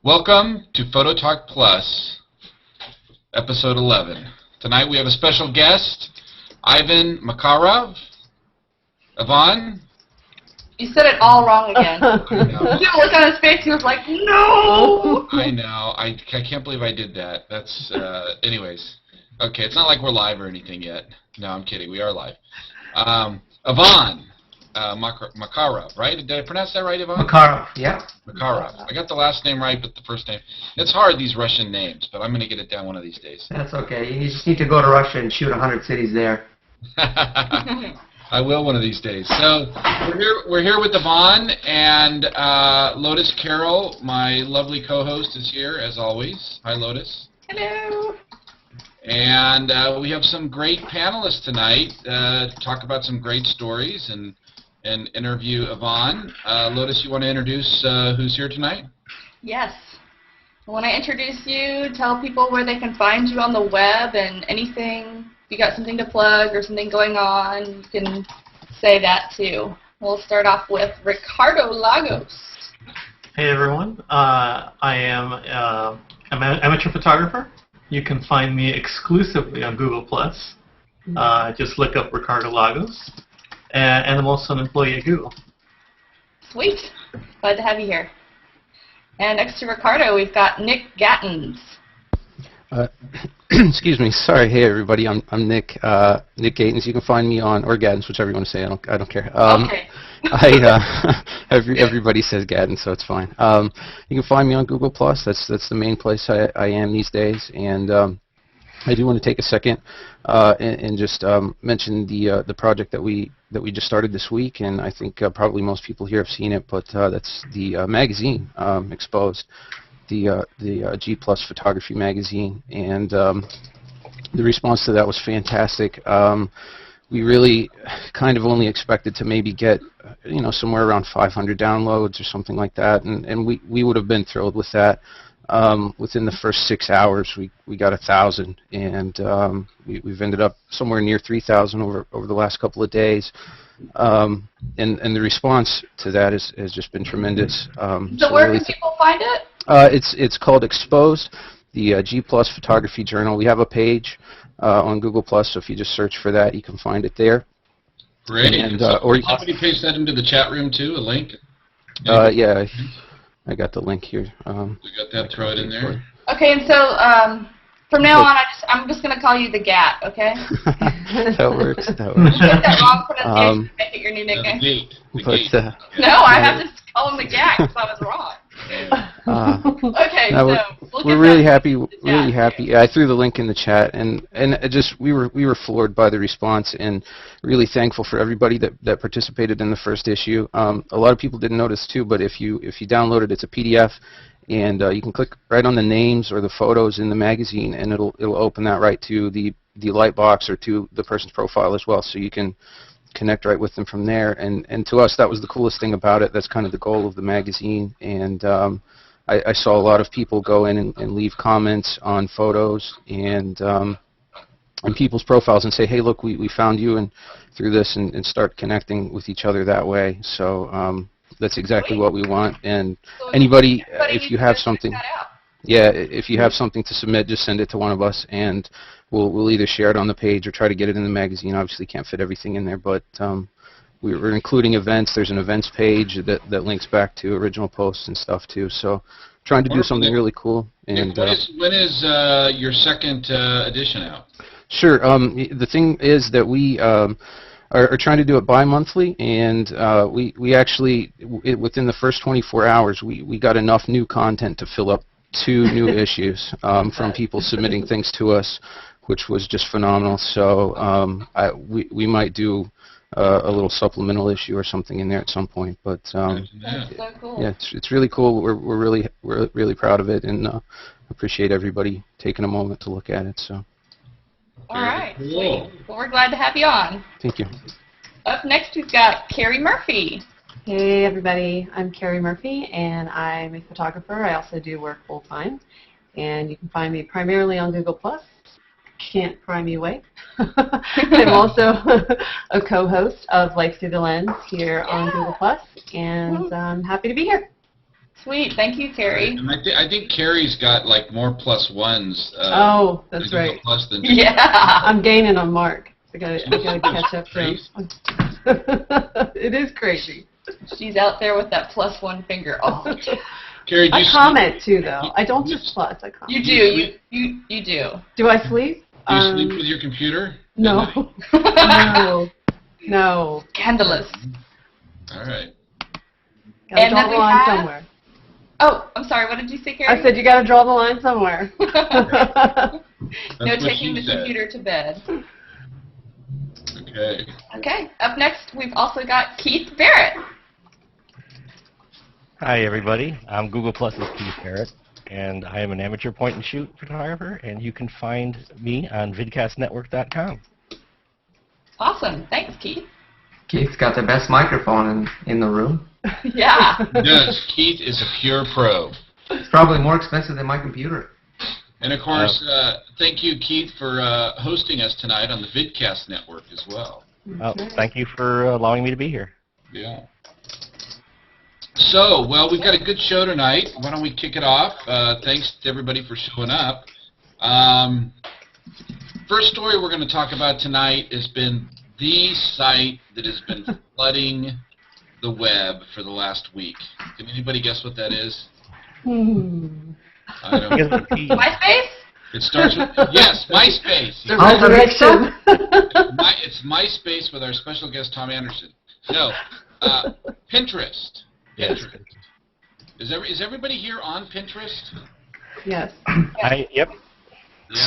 Welcome to Photo Talk Plus, episode 11. Tonight we have a special guest, Ivan Makarov. Yvonne? You said it all wrong again. I know. You look on his face, he was like, no! I know. I can't believe I did that. That's, anyways. Okay, it's not like we're live or anything yet. No, I'm kidding. We are live. Yvonne Makarov, right? Did I pronounce that right, Yvonne? Makarov, yeah. Makarov. I got the last name right, but the first name. It's hard, these Russian names, but I'm going to get it down one of these days. That's okay. You just need to go to Russia and shoot 100 cities there. I will one of these days. So we're here with Yvonne, and Lotus Carroll, my lovely co-host, is here as always. Hi, Lotus. Hello. And we have some great panelists tonight to talk about some great stories and interview Yvonne. Lotus, you want to introduce who's here tonight? Yes. When I introduce you, tell people where they can find you on the web and anything. If you got something to plug or something going on, you can say that too. We'll start off with Ricardo Lagos. Hey everyone, I am an amateur photographer. You can find me exclusively on Google+. Just look up Ricardo Lagos. And I'm also an employee at Google. Sweet. Glad to have you here. And next to Ricardo, we've got Nick Gatens. Excuse me. Sorry. Hey, everybody. I'm Nick. Nick Gatens. You can find me on, or Gatens, whichever you want to say. I don't care. Okay. Everybody says Gatens, so it's fine. You can find me on Google+. That's the main place I am these days. And I do want to take a second and just mention the project that we just started this week, and I think probably most people here have seen it. But that's the magazine, Exposed. The G+ Photography magazine, and the response to that was fantastic. We really kind of only expected to maybe get, somewhere around 500 downloads or something like that, and we would have been thrilled with that. Within the first 6 hours, we got 1,000, and we've ended up somewhere near 3,000 over the last couple of days. And the response to that has just been tremendous. So where can people find it? It's called Exposed, the G+ Photography Journal. We have a page on Google+, so if you just search for that, you can find it there. Great. And, or somebody paste that into the chat room too, a link? Yeah, I got the link here. We got that, throw it in there. Okay, and so from now on, I'm just going to call you the Gat, okay? That works. That You works. get that wrong pronunciation, make it your new nickname. The gate. No, I have to call him the Gat because I was wrong. Okay, no, so we're really happy. Really happy. Yeah, I threw the link in the chat, and it just we were floored by the response, and really thankful for everybody that participated in the first issue. A lot of people didn't notice too, but if you download it, it's a PDF, and you can click right on the names or the photos in the magazine, and it'll open that right to the lightbox or to the person's profile as well, so you can connect right with them from there. And to us, that was the coolest thing about it. That's kind of the goal of the magazine. And I saw a lot of people go in and leave comments on photos and people's profiles and say, hey, look, we found you and through this, and start connecting with each other that way. So that's exactly what we want. And anybody, if you have something, if you have something to submit, just send it to one of us, and we'll either share it on the page or try to get it in the magazine. Obviously, can't fit everything in there, but we're including events. There's an events page that links back to original posts and stuff too. So, trying to do something really cool. And when is your second edition out? Sure. The thing is that we are trying to do it bi-monthly, and we actually, within the first 24 hours, we got enough new content to fill up 2 new issues from people submitting things to us, which was just phenomenal. So we might do a little supplemental issue or something in there at some point. But that's so cool. yeah, it's really cool. We're really proud of it, and appreciate everybody taking a moment to look at it. So. All right. Cool. Sweet. Well, we're glad to have you on. Thank you. Up next, we've got Kerry Murphy. Hey everybody, I'm Kerry Murphy, and I'm a photographer. I also do work full-time, and you can find me primarily on Google+. Can't pry me away. I'm also a co-host of Life Through the Lens here on Google+, and I'm happy to be here. Sweet. Thank you, Carrie. And I think Carrie's got like more +1s. Oh, that's Google right. Plus than Yeah. I'm gaining on Mark. I gotta catch up to him. It is crazy. She's out there with that +1 finger all the time. Carrie, do I you comment too, though. I don't just plus. I comment. You do. You do. Do I sleep? Do you sleep with your computer? No. No. No. Scandalous. All right. Gotta And draw then the we line have- somewhere. Oh, I'm sorry. What did you say, Carrie? I said you gotta draw the line somewhere. No That's what taking she the said. computer to bed. Okay. Okay. Up next, we've also got Keith Barrett. Hi, everybody. I'm Google Plus's Keith Barrett, and I am an amateur point-and-shoot photographer, and you can find me on vidcastnetwork.com. Awesome. Thanks, Keith. Keith's got the best microphone in the room. Yeah. Yes, Keith is a pure pro. It's probably more expensive than my computer. And of course, thank you, Keith, for hosting us tonight on the Vidcast Network as well. Thank you for allowing me to be here. Yeah. So, well, we've got a good show tonight. Why don't we kick it off? Thanks to everybody for showing up. First story we're going to talk about tonight has been the site that has been flooding the web for the last week. Can anybody guess what that is? I don't know. MySpace? It starts with, yes, MySpace. The resurrection. It's MySpace with our special guest, Tom Anderson. No, Pinterest. Yes. Pinterest. Is everybody here on Pinterest? Yes. Yep. Yeah.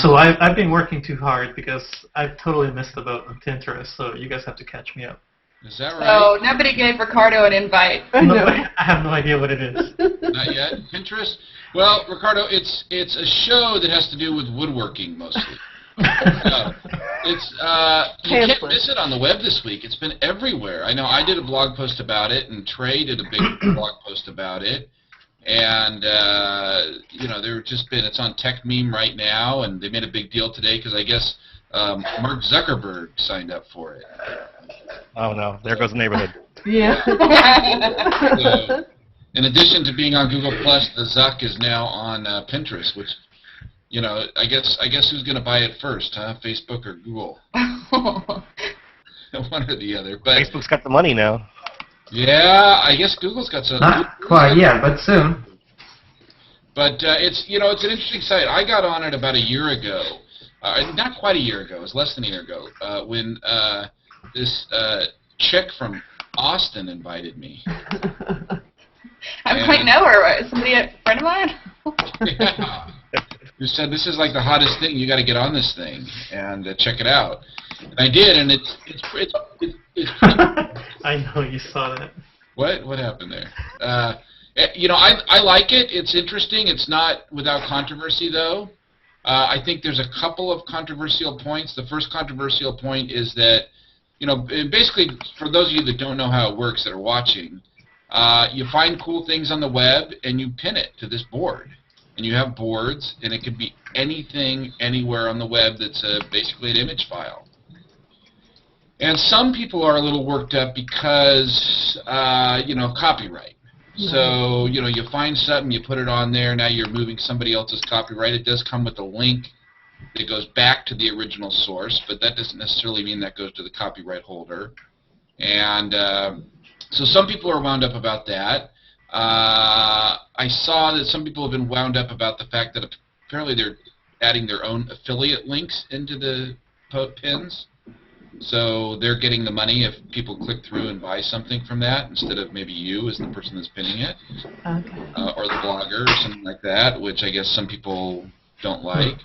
So I've been working too hard because I've totally missed the boat on Pinterest, so you guys have to catch me up. Is that So right? nobody gave Ricardo an invite. I No, know. I have no idea what it is. Not yet. Pinterest. Well, Ricardo, it's a show that has to do with woodworking mostly. It's you can't Pamphlet. miss it on the web this week. It's been everywhere. I know I did a blog post about it, and Trey did a big blog post about it. And it's on Tech Meme right now, and they made a big deal today because I guess Mark Zuckerberg signed up for it. Oh, no. There goes the neighborhood. Yeah. So, in addition to being on Google Plus, the Zuck is now on Pinterest, which, I guess who's going to buy it first, huh? Facebook or Google? One or the other. But Facebook's got the money now. yeah, I guess Google's got some. Not quite yet, but soon. But it's an interesting site. I got on it about a year ago. Not quite a year ago. It was less than a year ago when this chick from Austin invited me. I might know her. Is somebody a friend of mine? Yeah. Who said this is like the hottest thing? You got to get on this thing and check it out. And I did, and it's pretty. I know you saw that. What happened there? I like it. It's interesting. It's not without controversy, though. I think there's a couple of controversial points. The first controversial point is that, basically, for those of you that don't know how it works that are watching, you find cool things on the web and you pin it to this board. And you have boards, and it could be anything, anywhere on the web that's basically an image file. And some people are a little worked up because, copyright. So, you find something, you put it on there, now you're moving somebody else's copyright. It does come with a link that goes back to the original source, but that doesn't necessarily mean that goes to the copyright holder. And so some people are wound up about that. I saw that some people have been wound up about the fact that apparently they're adding their own affiliate links into the pins. So they're getting the money if people click through and buy something from that instead of maybe you as the person that's pinning it, or the blogger or something like that, which I guess some people don't like.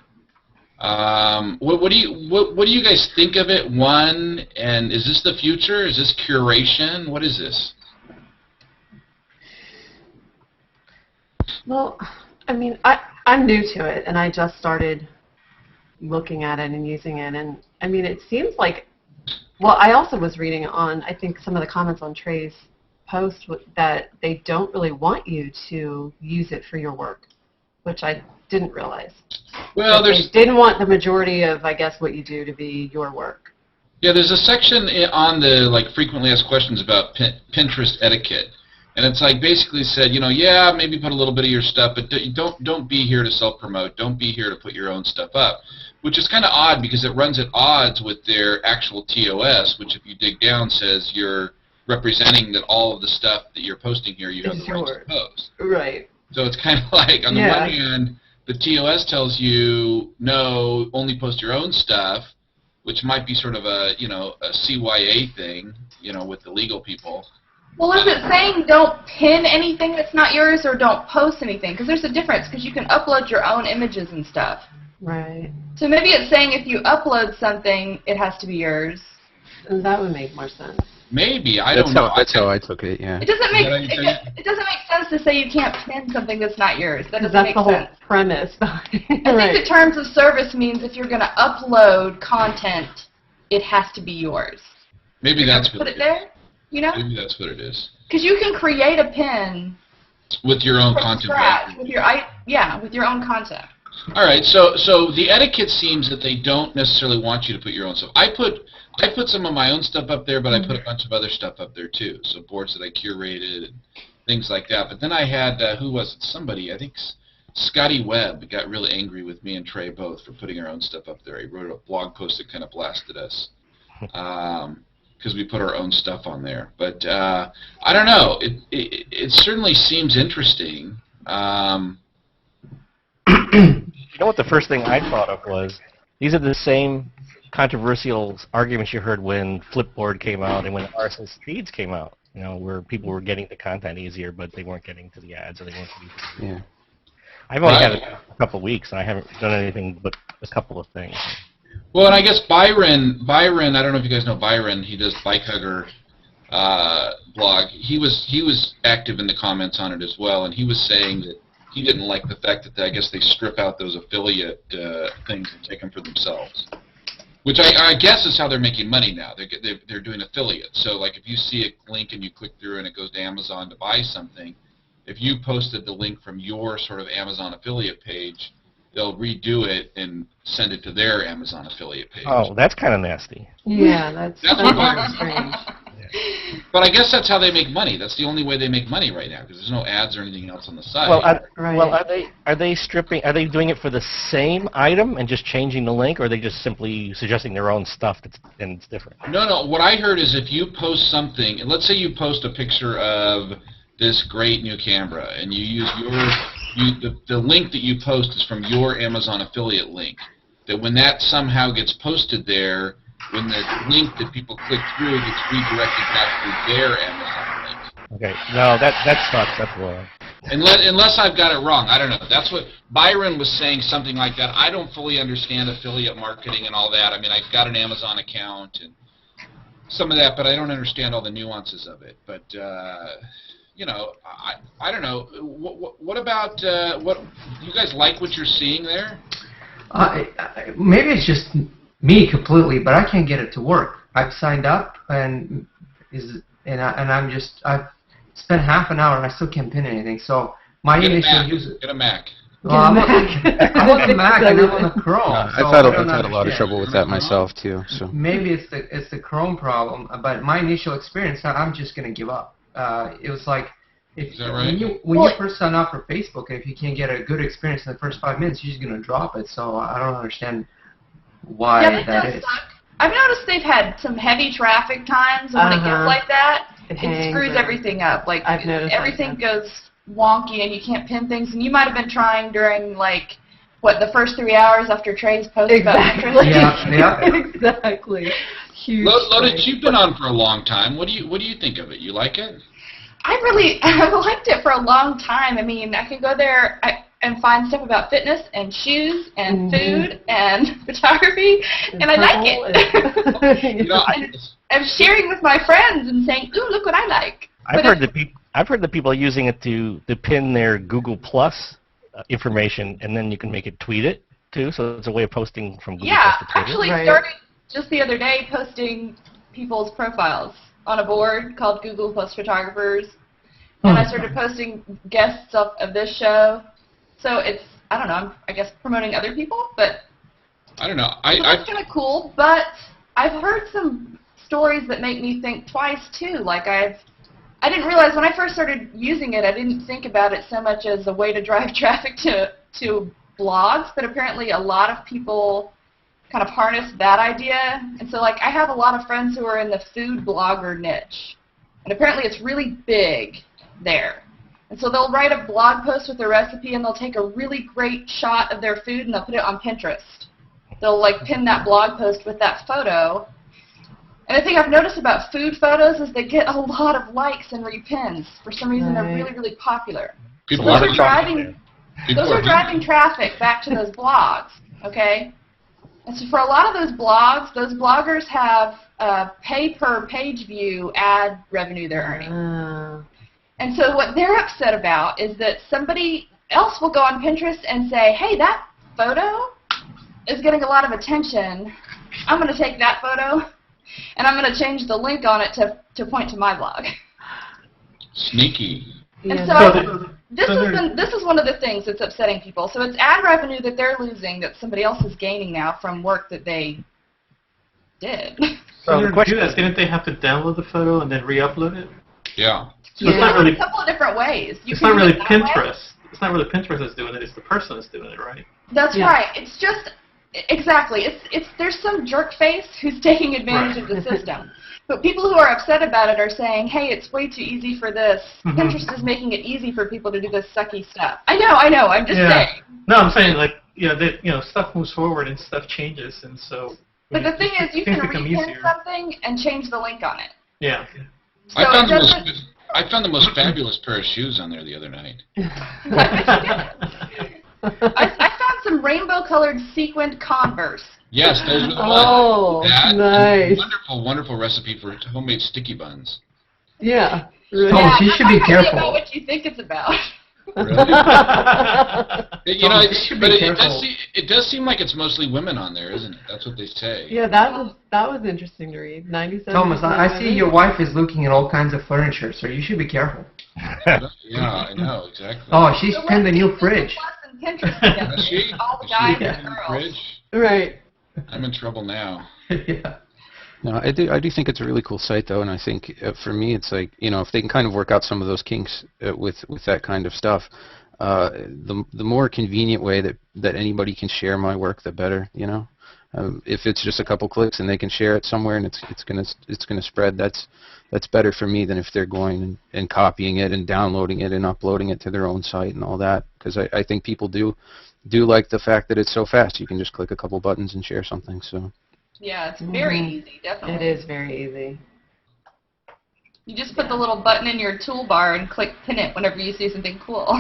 What do you guys think of it? One, and is this the future? Is this curation? What is this? Well, I mean, I'm new to it, and I just started looking at it and using it, and I mean, it seems like, well, I also was reading on, I think, some of the comments on Trey's post that they don't really want you to use it for your work, which I didn't realize. Well, they didn't want the majority of, I guess, what you do to be your work. Yeah, there's a section on the frequently asked questions about Pinterest etiquette, And it's like basically said, yeah, maybe put a little bit of your stuff, but don't be here to self-promote. Don't be here to put your own stuff up, which is kind of odd because it runs at odds with their actual TOS, which if you dig down says you're representing that all of the stuff that you're posting here you have the right to post. Right. So it's kind of like, on the one hand, the TOS tells you, no, only post your own stuff, which might be sort of a CYA thing, with the legal people. Well, is it saying don't pin anything that's not yours or don't post anything? Because there's a difference, because you can upload your own images and stuff. Right. So maybe it's saying if you upload something, it has to be yours. That would make more sense. Maybe. I don't know. That's how I took it, yeah. It doesn't make it doesn't make sense to say you can't pin something that's not yours. That doesn't That's make the whole sense. premise. I think the terms of service means if you're going to upload content, it has to be yours. Maybe that's what put it there. Maybe that's what it is. Because you can create a pin with your own from content. Scratch, with your own content. All right, so the etiquette seems that they don't necessarily want you to put your own stuff. I put some of my own stuff up there, but I put a bunch of other stuff up there too. So boards that I curated and things like that. But then I had who was it? Somebody, I think Scotty Webb, got really angry with me and Trey both for putting our own stuff up there. He wrote a blog post that kind of blasted us. Because we put our own stuff on there. But I don't know. It certainly seems interesting. You know what the first thing I thought of was, these are the same controversial arguments you heard when Flipboard came out and when RSS feeds came out, where people were getting the content easier, but they weren't getting to the ads, or they weren't getting to the... Yeah. I've only had it a couple of weeks, and I haven't done anything but a couple of things. Well, and I guess Byron, I don't know if you guys know Byron, he does Bike Hugger blog. He was active in the comments on it as well, and he was saying that he didn't like the fact that I guess they strip out those affiliate things and take them for themselves. Which I guess is how they're making money now. They're doing affiliates. So like if you see a link and you click through and it goes to Amazon to buy something, if you posted the link from your sort of Amazon affiliate page, they'll redo it and send it to their Amazon affiliate page. Oh, that's kind of nasty. Yeah, that's what strange. But I guess that's how they make money. That's the only way they make money right now, because there's no ads or anything else on the site. Well, are they doing it for the same item and just changing the link, or are they just simply suggesting their own stuff and it's different? No. What I heard is if you post something, and let's say you post a picture of this great new camera, and you use the link that you post is from your Amazon affiliate link, that when that somehow gets posted there, when the link that people click through gets redirected back to their Amazon link. Okay, no, that sucks. That's wrong. Unless I've got it wrong, I don't know. That's what Byron was saying, something like that. I don't fully understand affiliate marketing and all that. I mean, I've got an Amazon account and some of that, but I don't understand all the nuances of it. But I don't know. What about what you guys like? What you're seeing there? Maybe it's just me completely, but I can't get it to work. I've signed up and I've spent half an hour and I still can't pin anything. So my initial user. Get a Mac. Well, I'm on the Mac and I'm on the Chrome. I've had a lot of trouble with that myself too. So maybe it's the Chrome problem, but my initial experience, I'm just gonna give up. It was like. Is that right? When you first sign up for Facebook, if you can't get a good experience in the first 5 minutes, you're just going to drop it. So I don't understand why that is. Suck. I've noticed they've had some heavy traffic times, and when it gets like that, it screws everything up. Like I've noticed everything goes wonky, and you can't pin things. And you might have been trying during the first 3 hours after Trey's post about mattress. Yeah. Exactly. Huge. Lotus, you've been on for a long time. What do you think of it? You like it? I've liked it for a long time. I mean, I can go there and find stuff about fitness and shoes and food and photography, and I like it. I'm sharing with my friends and saying, "Ooh, look what I like." I've heard that people are using it to pin their Google Plus information, and then you can make it tweet it too. So it's a way of posting from Google Plus to Twitter. Actually started just the other day posting people's profiles on a board called Google Plus Photographers, and I started posting guests of this show. So it's, I don't know, I guess promoting other people, but I don't know. That's kind of cool, but I've heard some stories that make me think twice too. Like I've I didn't realize when I first started using it, I didn't think about it so much as a way to drive traffic to blogs, but apparently a lot of people kind of harness that idea. And so, like, I have a lot of friends who are in the food blogger niche, and apparently it's really big there. And so they'll write a blog post with a recipe, and they'll take a really great shot of their food, and they'll put it on Pinterest. They'll, like, pin that blog post with that photo. And the thing I've noticed about food photos is they get a lot of likes and repins. For some reason, they're really, really popular. People Those are are driving traffic back to those blogs, okay? And so for a lot of those bloggers have pay per page view ad revenue they're earning. And so what they're upset about is that somebody else will go on Pinterest and say, hey, that photo is getting a lot of attention. I'm going to take that photo, and I'm going to change the link on it to point to my blog. Sneaky. And so this is one of the things that's upsetting people. So it's ad revenue that they're losing that somebody else is gaining now from work that they did. So the question is, didn't they have to download the photo and then re-upload it? Yeah. So it's not really a couple of different ways. It's not really Pinterest. It's not really Pinterest that's doing it. It's the person that's doing it, right? That's right. It's just exactly. There's some jerk face who's taking advantage of the system. But people who are upset about it are saying, hey, it's way too easy for this. Pinterest is making it easy for people to do this sucky stuff. I know. I'm just saying. No, I'm saying, like, stuff moves forward and stuff changes, and so. But the thing is, you can repin something and change the link on it. Yeah. So I found the most fabulous pair of shoes on there the other night. I found some rainbow-colored sequined Converse. Yes, those were the ones. Oh, nice. Wonderful, wonderful recipe for homemade sticky buns. Yeah. Really. Oh, she should be careful. I don't know what you think it's about. Really? It does seem like it's mostly women on there, isn't it? That's what they say. Yeah, that was interesting to read. 97. Thomas, I see your wife is looking at all kinds of furniture, so you should be careful. Yeah, I know, exactly. Oh, she's pinned the new fridge. Is she? All the guys and girls. Fridge? Right. I'm in trouble now. Yeah. No, I do think it's a really cool site, though, and I think for me it's like, if they can kind of work out some of those kinks with that kind of stuff, the more convenient way that anybody can share my work, the better. If it's just a couple clicks and they can share it somewhere and it's gonna spread, that's better for me than if they're going and copying it and downloading it and uploading it to their own site and all that. Because I think people do like the fact that it's so fast. You can just click a couple buttons and share something. So. Yeah, it's very easy, definitely. It is very easy. You just put the little button in your toolbar and click pin it whenever you see something cool.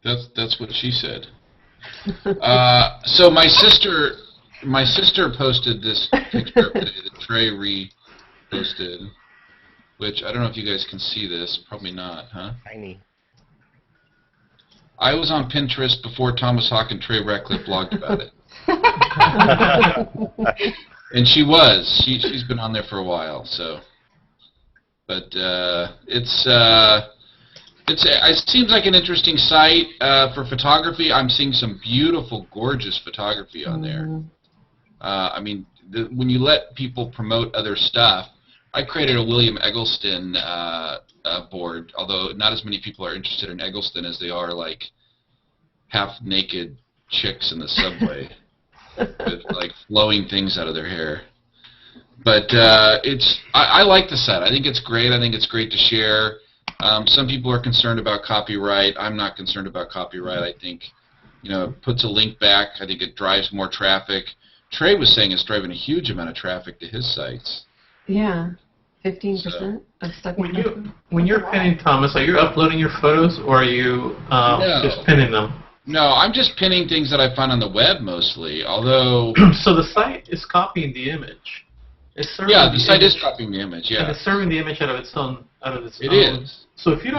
That's what she said. So my sister posted this picture that Trey reposted, which I don't know if you guys can see this. Probably not, huh? Tiny. I was on Pinterest before Thomas Hawk and Trey Ratcliffe blogged about it. And she was. She's been on there for a while, so. But it seems like an interesting site for photography. I'm seeing some beautiful, gorgeous photography on there. I mean, when you let people promote other stuff, I created a William Eggleston board, although not as many people are interested in Eggleston as they are like half-naked chicks in the subway with like flowing things out of their hair. But I like the site. I think it's great. I think it's great to share. Some people are concerned about copyright. I'm not concerned about copyright. I think, it puts a link back. I think it drives more traffic. Trey was saying it's driving a huge amount of traffic to his sites. Yeah, 15% of stuff. When you're pinning, Thomas, are you uploading your photos or are you just pinning them? No, I'm just pinning things that I find on the web mostly. Although, so the site is copying the image. The site is copying the image. Yeah, and it's serving the image out of its own. It is. So if you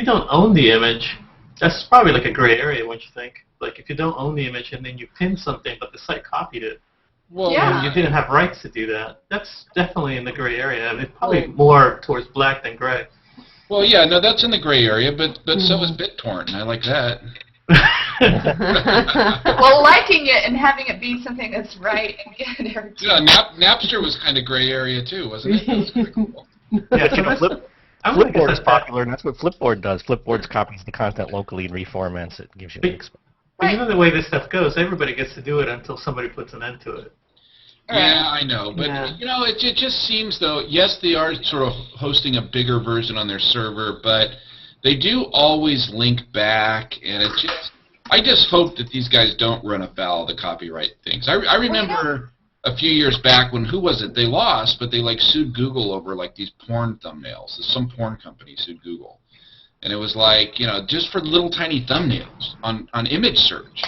don't own the image, that's probably like a gray area, don't you think? Like if you don't own the image and then you pin something, but the site copied it. Well, you didn't have rights to do that. That's definitely in the gray area. I mean, probably more towards black than gray. Well, yeah, no, that's in the gray area, but so is BitTorrent, and I like that. Well, liking it and having it be something that's right and good every time. Yeah, Napster was kind of gray area too, wasn't it? That was pretty cool. Yeah, You know, I would guess Flipboard's that- popular, and that's what Flipboard does. Flipboard copies the content locally and reformats it, gives you the But you know the way this stuff goes, everybody gets to do it until somebody puts an end to it. Yeah, I know, but Yeah. you know, it just seems though. Yes, they are sort of hosting a bigger version on their server, but they do always link back, and it just. I just hope that these guys don't run afoul of the copyright things. I remember a few years back when, who was it? They lost, but they like sued Google over like these porn thumbnails. Some porn company sued Google, and it was like, you know, just for little tiny thumbnails on image search,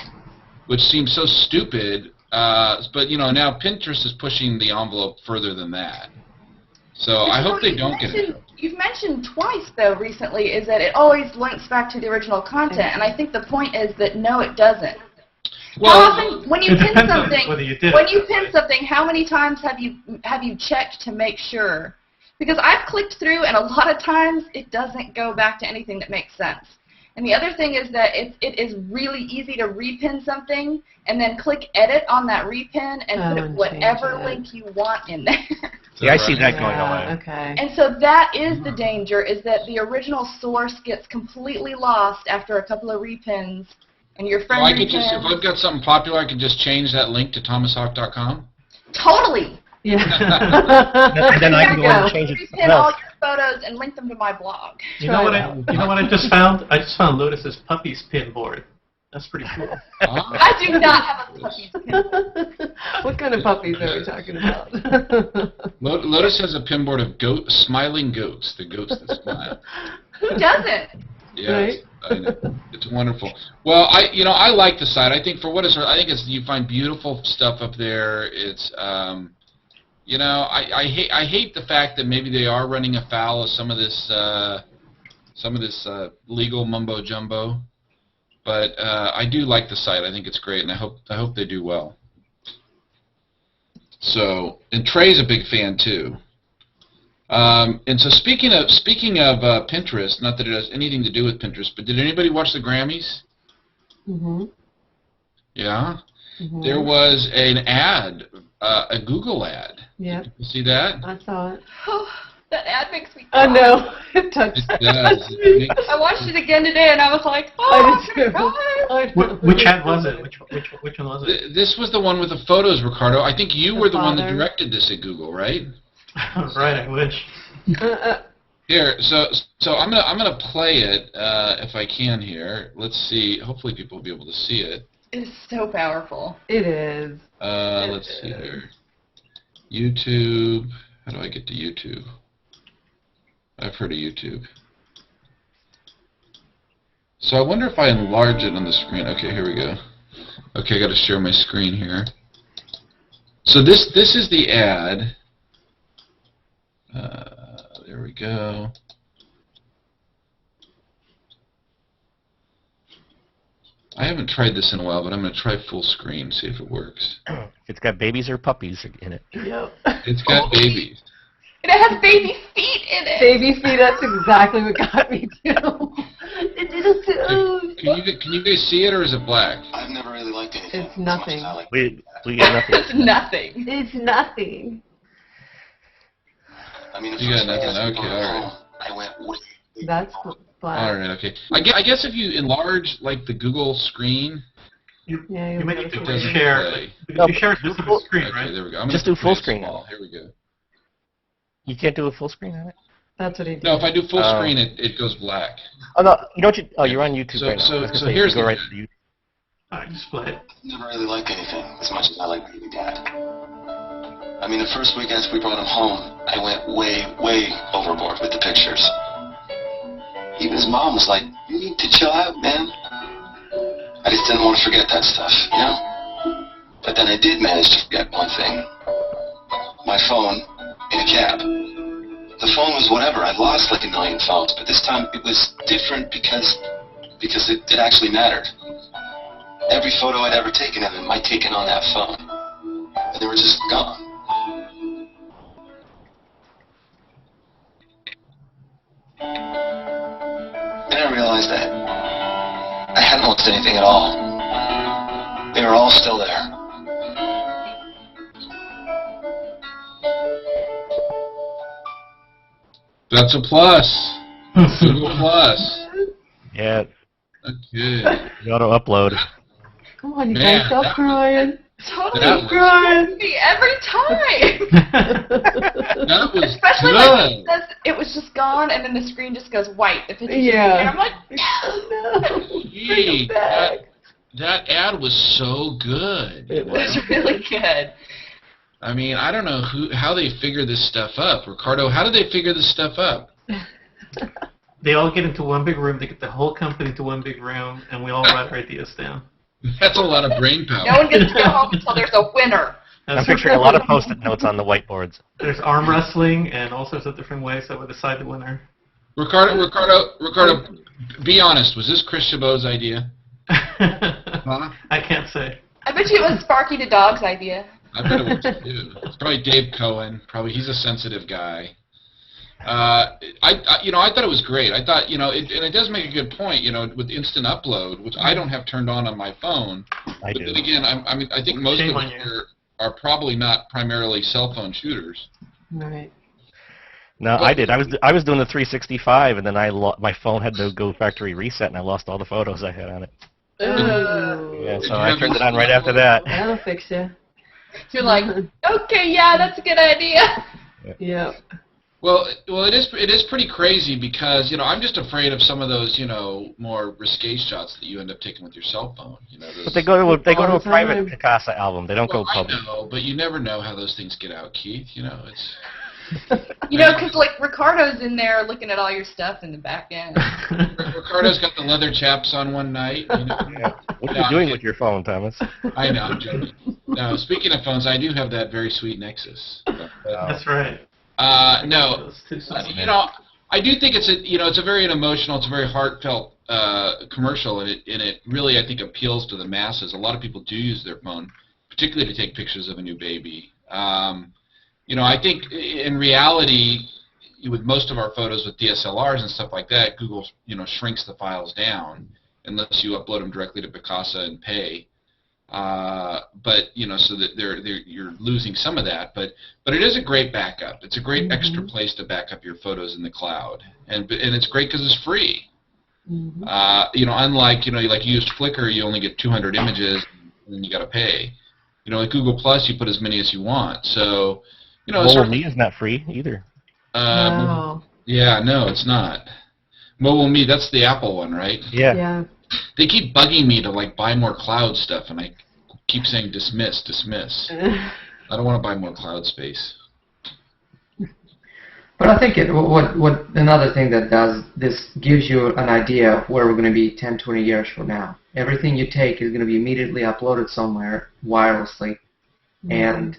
which seems so stupid. But you know, now Pinterest is pushing the envelope further than that. So I hope they don't get in trouble. You've mentioned twice, though, recently, is that it always links back to the original content, and I think the point is that no, it doesn't. Well, how often, when you it pin depends on something, whether you did when it, you pin right? something, how many times have you checked to make sure? Because I've clicked through, and a lot of times it doesn't go back to anything that makes sense. And the other thing is that it is really easy to repin something and then click edit on that repin and put and whatever change it. link you want in there. Yeah, I see that going Yeah, away. okay. And so that is the danger, is that the original source gets completely lost after a couple of repins, and your friend So I could just, if repins. I've got something popular, I could just change that link to thomashawk.com. Totally! Yeah. And then I can go in and change it to something Repin all else. your photos and link them to my blog. You know what I just found? I just found Lotus's puppies pin board. That's pretty cool. Ah. I do not have a puppy pin. What kind of puppies are we talking about? Lotus has a pinboard of smiling goats, the goats that smile. Who doesn't? Yes, I know. It's wonderful. Well, I like the site. I think for what it's worth, I think you find beautiful stuff up there. It's you know, I hate the fact that maybe they are running afoul of some of this legal mumbo jumbo. But I do like the site. I think it's great, and I hope they do well. So, and Trey's a big fan too. And so speaking of Pinterest, not that it has anything to do with Pinterest, but did anybody watch the Grammys? Mhm. Yeah. Mhm. There was an ad, a Google ad. Yep. Did you see that? I saw it. Oh, that ad makes me I cry. know. It touched It does. It makes- I watched it again today, and I was like, I oh, did too. God. I know. Which ad was it? Which one was it? This was the one with the photos, Ricardo. I think you The were the one that father. directed this at Google, right? Right, I wish. Here, so I'm gonna play it if I can here. Let's see. Hopefully, people will be able to see it. It is so powerful. It is. Let's see here. YouTube. How do I get to YouTube? I've heard of YouTube. So I wonder if I enlarge it on the screen. Okay, here we go. Okay, I got to share my screen here. So this is the ad. There we go. I haven't tried this in a while, but I'm going to try full screen, see if it works. It's got babies or puppies in it. Yep. It's got babies. And it has baby feet in it. Baby feet, that's exactly what got me too. It did too. Can you guys see it, or is it black? I've never really liked anything. It's as much nothing. as I like We get nothing. It's nothing. It's nothing. I mean, You got nothing. Okay, all right. I went way. That's All black. right, okay. I guess if you enlarge like the Google screen, Yeah, You may need to It doesn't share. play. Because you share a specific screen, okay, right? there we go. I'm Just gonna do full play it screen. small. Here we go. You can't do a full screen on it? That's what he did. No, if I do full Oh. screen, it goes black. Oh, no. You know what you're on YouTube So- right now. so- I was gonna so say, here's you go the- right to YouTube. Alright, display it. Never really liked anything as much as I like being a dad. I mean, the first week after we brought him home, I went way overboard with the pictures. Even his mom was like, "You need to chill out, man." I just didn't want to forget that stuff, you know? But then I did manage to forget one thing. My phone in a cab. The phone was whatever. I'd lost like a million phones, but this time it was different because it actually mattered. Every photo I'd ever taken of him, I'd taken on that phone. And they were just gone. Then I realized that I hadn't lost anything at all. They were all still there. That's a plus. Google Plus. Yeah, Okay. the auto-upload. Come on, you Man, guys, stop crying. Totally That was- Crying. me every time. That was Especially good. like it says it was just gone, and then the screen just goes white. The picture's Yeah. and I'm like, Oh, no. Gee, Bring 'em back. that ad was so good. It it was really good. I mean, I don't know how they figure this stuff up. Ricardo, how do they figure this stuff up? They all get into one big room. They get the whole company into one big room, and we all write our ideas down. That's a lot of brain power. No one gets to go home until there's a winner. I'm picturing a lot of Post-it notes on the whiteboards. There's arm wrestling and all sorts of different ways that would decide the winner. Ricardo, be honest. Was this Chris Chabot's idea? Huh? I can't say. I bet you it was Sparky the dog's idea. I bet it was too. It's probably Dave Cohen. Probably he's a sensitive guy. I thought it was great. I thought, and it does make a good point, with instant upload, which I don't have turned on my phone. I But do. then again, I think most Shame of on us you. here are probably not primarily cell phone shooters. Right. No, I did. I was doing the 365, and then my phone had to go factory reset, and I lost all the photos I had on it. Ooh. Yeah, so I turned it on right after that. That'll fix you. You're like, okay, yeah, that's a good idea. Yep. Well, it is pretty crazy because I'm just afraid of some of those more risque shots that you end up taking with your cell phone. But they go to All a the private time. Picasa album. They don't go I public. know, but you never know how those things get out, Keith. It's Because like Ricardo's in there looking at all your stuff in the back end. Ricardo's got the leather chaps on one night. Yeah. What are No, you doing with your phone, Thomas? I know, I'm joking. No, speaking of phones, I do have that very sweet Nexus. That's right. No, Those two songs. I do think it's a very emotional, it's a very heartfelt commercial, and it really, I think, appeals to the masses. A lot of people do use their phone, particularly to take pictures of a new baby. I think in reality, with most of our photos with DSLRs and stuff like that, Google, shrinks the files down and lets you upload them directly to Picasa and pay. But so that you're losing some of that, but it is a great backup. It's a great extra place to back up your photos in the cloud, and it's great because it's free. Unlike like you used Flickr, you only get 200 images, and then you got to pay. Like Google Plus, you put as many as you want. So Mobile Me is not free either. No. Yeah, no, it's not. Mobile Me, that's the Apple one, right? Yeah. Yeah. They keep bugging me to buy more cloud stuff, and I keep saying dismiss. I don't want to buy more cloud space. But I think what another thing that does this gives you an idea of where we're going to be 10, 20 years from now. Everything you take is going to be immediately uploaded somewhere wirelessly, and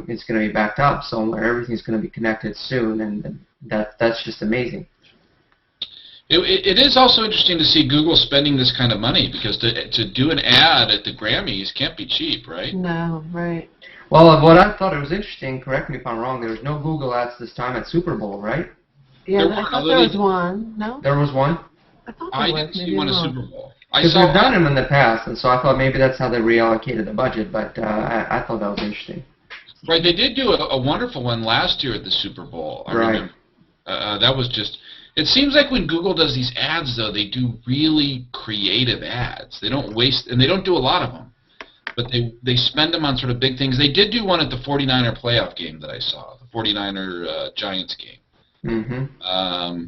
it's going to be backed up somewhere. Everything's going to be connected soon, and that's just amazing. It is also interesting to see Google spending this kind of money, because to do an ad at the Grammys can't be cheap, right? No, right. Well, what I thought it was interesting, correct me if I'm wrong, there was no Google ads this time at Super Bowl, right? Yeah, There I were, thought although there was they- one. No? There was one? I thought I there was. didn't see Maybe one I'm at wrong. Super Bowl. I Because saw we've done one. them in the past, and so I thought maybe that's how they reallocated the budget, but I thought that was interesting. Right, they did do a wonderful one last year at the Super Bowl. I Right. remember. That was just. It seems like when Google does these ads, though, they do really creative ads. They don't waste, and they don't do a lot of them, but they spend them on sort of big things. They did do one at the 49er playoff game that I saw, the 49er Giants game. Mm-hmm.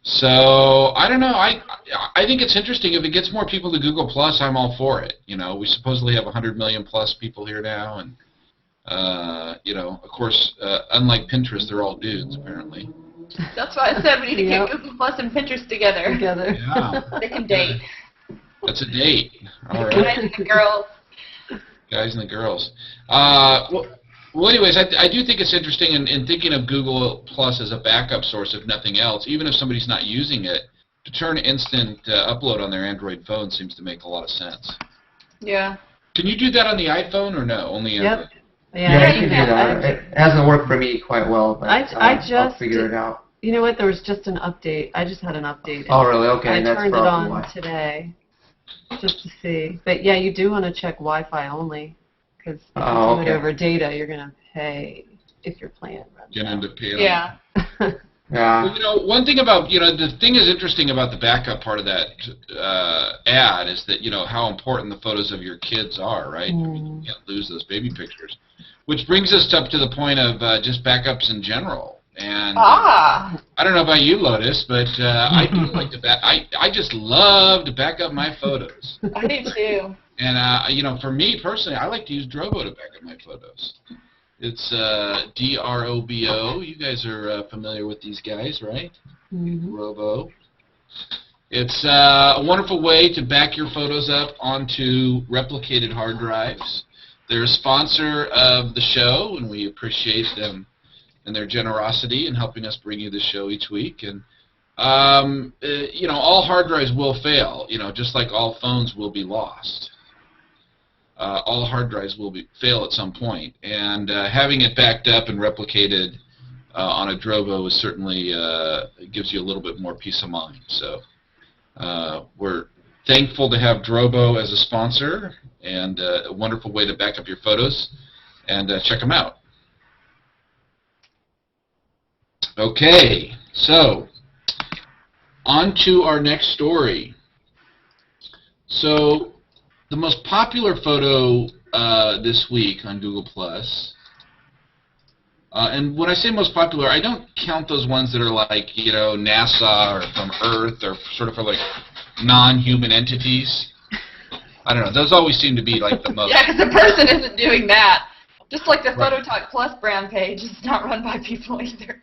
So I don't know. I think it's interesting. If it gets more people to Google Plus, I'm all for it. We supposedly have 100 million plus people here now, and of course, unlike Pinterest, they're all dudes apparently. That's why I said we need to Yep. get Google Plus and Pinterest together. Together. Yeah, They can date. that's a date. All right, Guys and the girls. guys and the girls. Well, anyways, I do think it's interesting in thinking of Google Plus as a backup source, if nothing else, even if somebody's not using it, to turn instant upload on their Android phone seems to make a lot of sense. Yeah. Can you do that on the iPhone or no? Only Android? Yep. Yeah, you you can do can. that. It hasn't worked for me quite well, but I I'll just figure it out. You know what? There was just an update. I just had an update. Oh, really? Okay, I that's turned it probably on why. today just to see. But yeah, you do want to check Wi-Fi only, because if you Oh, do it okay. over data, you're going to pay if your plan runs Get out. into pay. Yeah. Yeah. Well, you know, one thing about, you know, the thing is interesting about the backup part of that ad is that, you know, how important the photos of your kids are, right? I mean, you can't lose those baby pictures. Which brings us up to the point of just backups in general. And I don't know about you, Lotus, but I do like to I just love to back up my photos. I do too. And, you know, for me personally, I like to use Drobo to back up my photos. It's D-R-O-B-O. You guys are familiar with these guys, right? Drobo. It's a wonderful way to back your photos up onto replicated hard drives. They're a sponsor of the show, and we appreciate them and their generosity in helping us bring you the show each week. And, you know, all hard drives will fail, you know, just like all phones will be lost. All hard drives will fail at some point, and having it backed up and replicated on a Drobo is certainly gives you a little bit more peace of mind. So we're thankful to have Drobo as a sponsor, and a wonderful way to back up your photos, and check them out. Okay, so on to our next story. So the most popular photo this week on Google+, and when I say most popular, I don't count those ones that are like, you know, NASA or from Earth or sort of for like non-human entities. I don't know. Those always seem to be like the most. Yeah, because the person isn't doing that. Just like the Phototalk Plus brand page, it's not run by people either.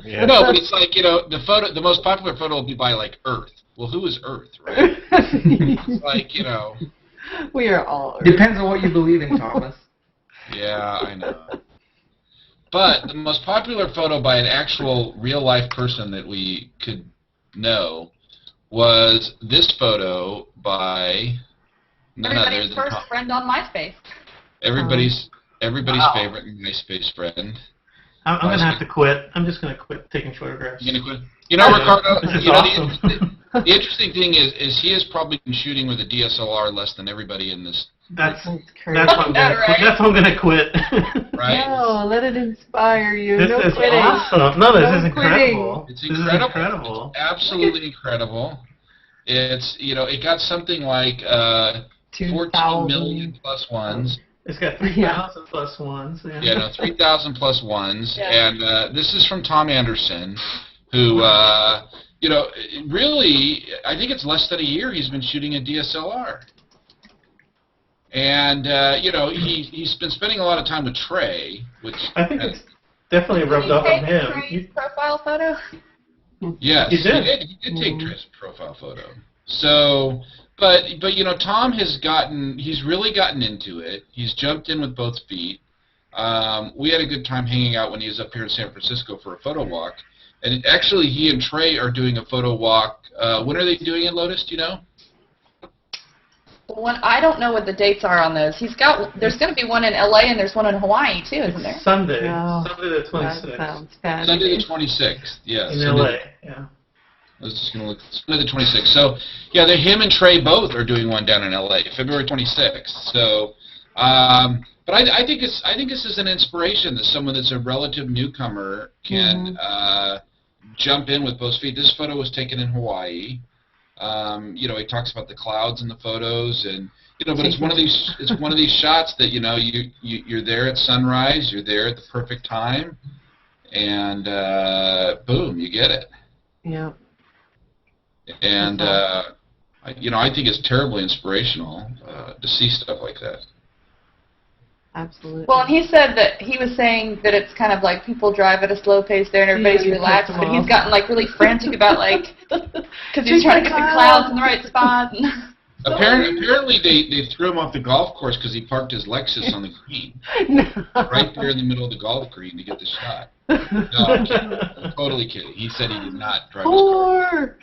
Yeah. No, but it's like, you know, the most popular photo will be by like Earth. Well, who is Earth, right? It's like, you know. We are all. Depends on what you believe in, Thomas. Yeah, I know. But the most popular photo by an actual real-life person that we could know was this photo by none other Everybody's than first friend on MySpace. everybody's Wow. favorite MySpace friend. I'm going to have to quit. I'm just going to quit taking photographs. You gonna quit? You know, Ricardo. This is You know, awesome. the interesting thing is he has probably been shooting with a DSLR less than everybody in this. That's crazy. that's why I'm gonna Right. that's why I'm gonna quit. Right? No, let it inspire you. This no is quitting. awesome. No, this No is incredible. It's This incredible. is incredible. It's absolutely incredible. It's, you know, it got something like 14 2,000. million plus ones. It's got 3,000 plus ones. Yeah. Yeah, no, 3,000 plus ones. Yeah. And this is from Tom Anderson, who, you know, really, I think it's less than a year he's been shooting a DSLR. And, you know, he's been spending a lot of time with Trey, which... I think it's definitely rubbed off on him. Trey's profile photo? Yes, He did. He did take Trey's profile photo. So, but you know, Tom he's really gotten into it. He's jumped in with both feet. We had a good time hanging out when he was up here in San Francisco for a photo walk. And actually, he and Trey are doing a photo walk. When are they doing it, Lotus? Do you know? One, I don't know what the dates are on those. There's going to be one in LA and there's one in Hawaii too, isn't there? Sunday. No. Sunday the That 26th. sounds bad. Sunday the 26th. Yeah. In Sunday LA. Yeah. I was just gonna look. Sunday the 26th. So, yeah, him and Trey both are doing one down in LA, February 26th. So, but I think this is an inspiration that someone that's a relative newcomer can jump in with both feet. This photo was taken in Hawaii. You know, he talks about the clouds in the photos, and you know, but it's one of these shots that, you know, you're there at sunrise, you're there at the perfect time, and boom, you get it. Yeah. And you know, I think it's terribly inspirational to see stuff like that. Absolutely. Well, and he said that he was saying that it's kind of like people drive at a slow pace there and everybody's Yeah, you relaxed, cut them but he's off. gotten like really frantic about like, because he's trying to get the clouds in the right spot. And Apparently, they threw him off the golf course because he parked his Lexus on the green, right there in the middle of the golf green to get the shot. No, I'm kidding. I'm totally kidding. He said he did not drive his car.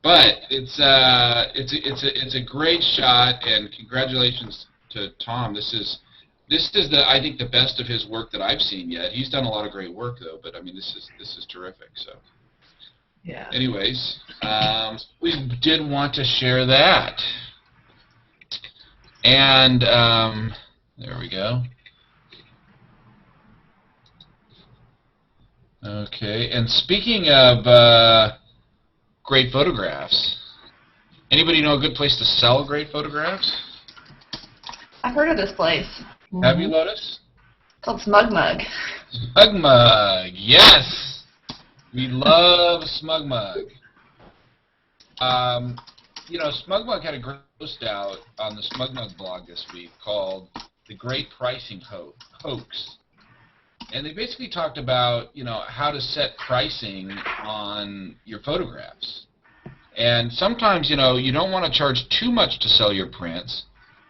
But it's a great shot, and congratulations to Tom. This is I think the best of his work that I've seen yet. He's done a lot of great work though, but I mean this is terrific. So. Yeah. Anyways, we did want to share that. And there we go. Okay, and speaking of great photographs, anybody know a good place to sell great photographs? I've heard of this place. Have you, Lotus? It's called Smug Mug. Smug Mug, yes! We love Smug Mug. You know, Smug Mug had a great post out on the Smug Mug blog this week called The Great Pricing Hoax. And they basically talked about, you know, how to set pricing on your photographs. And sometimes, you know, you don't want to charge too much to sell your prints,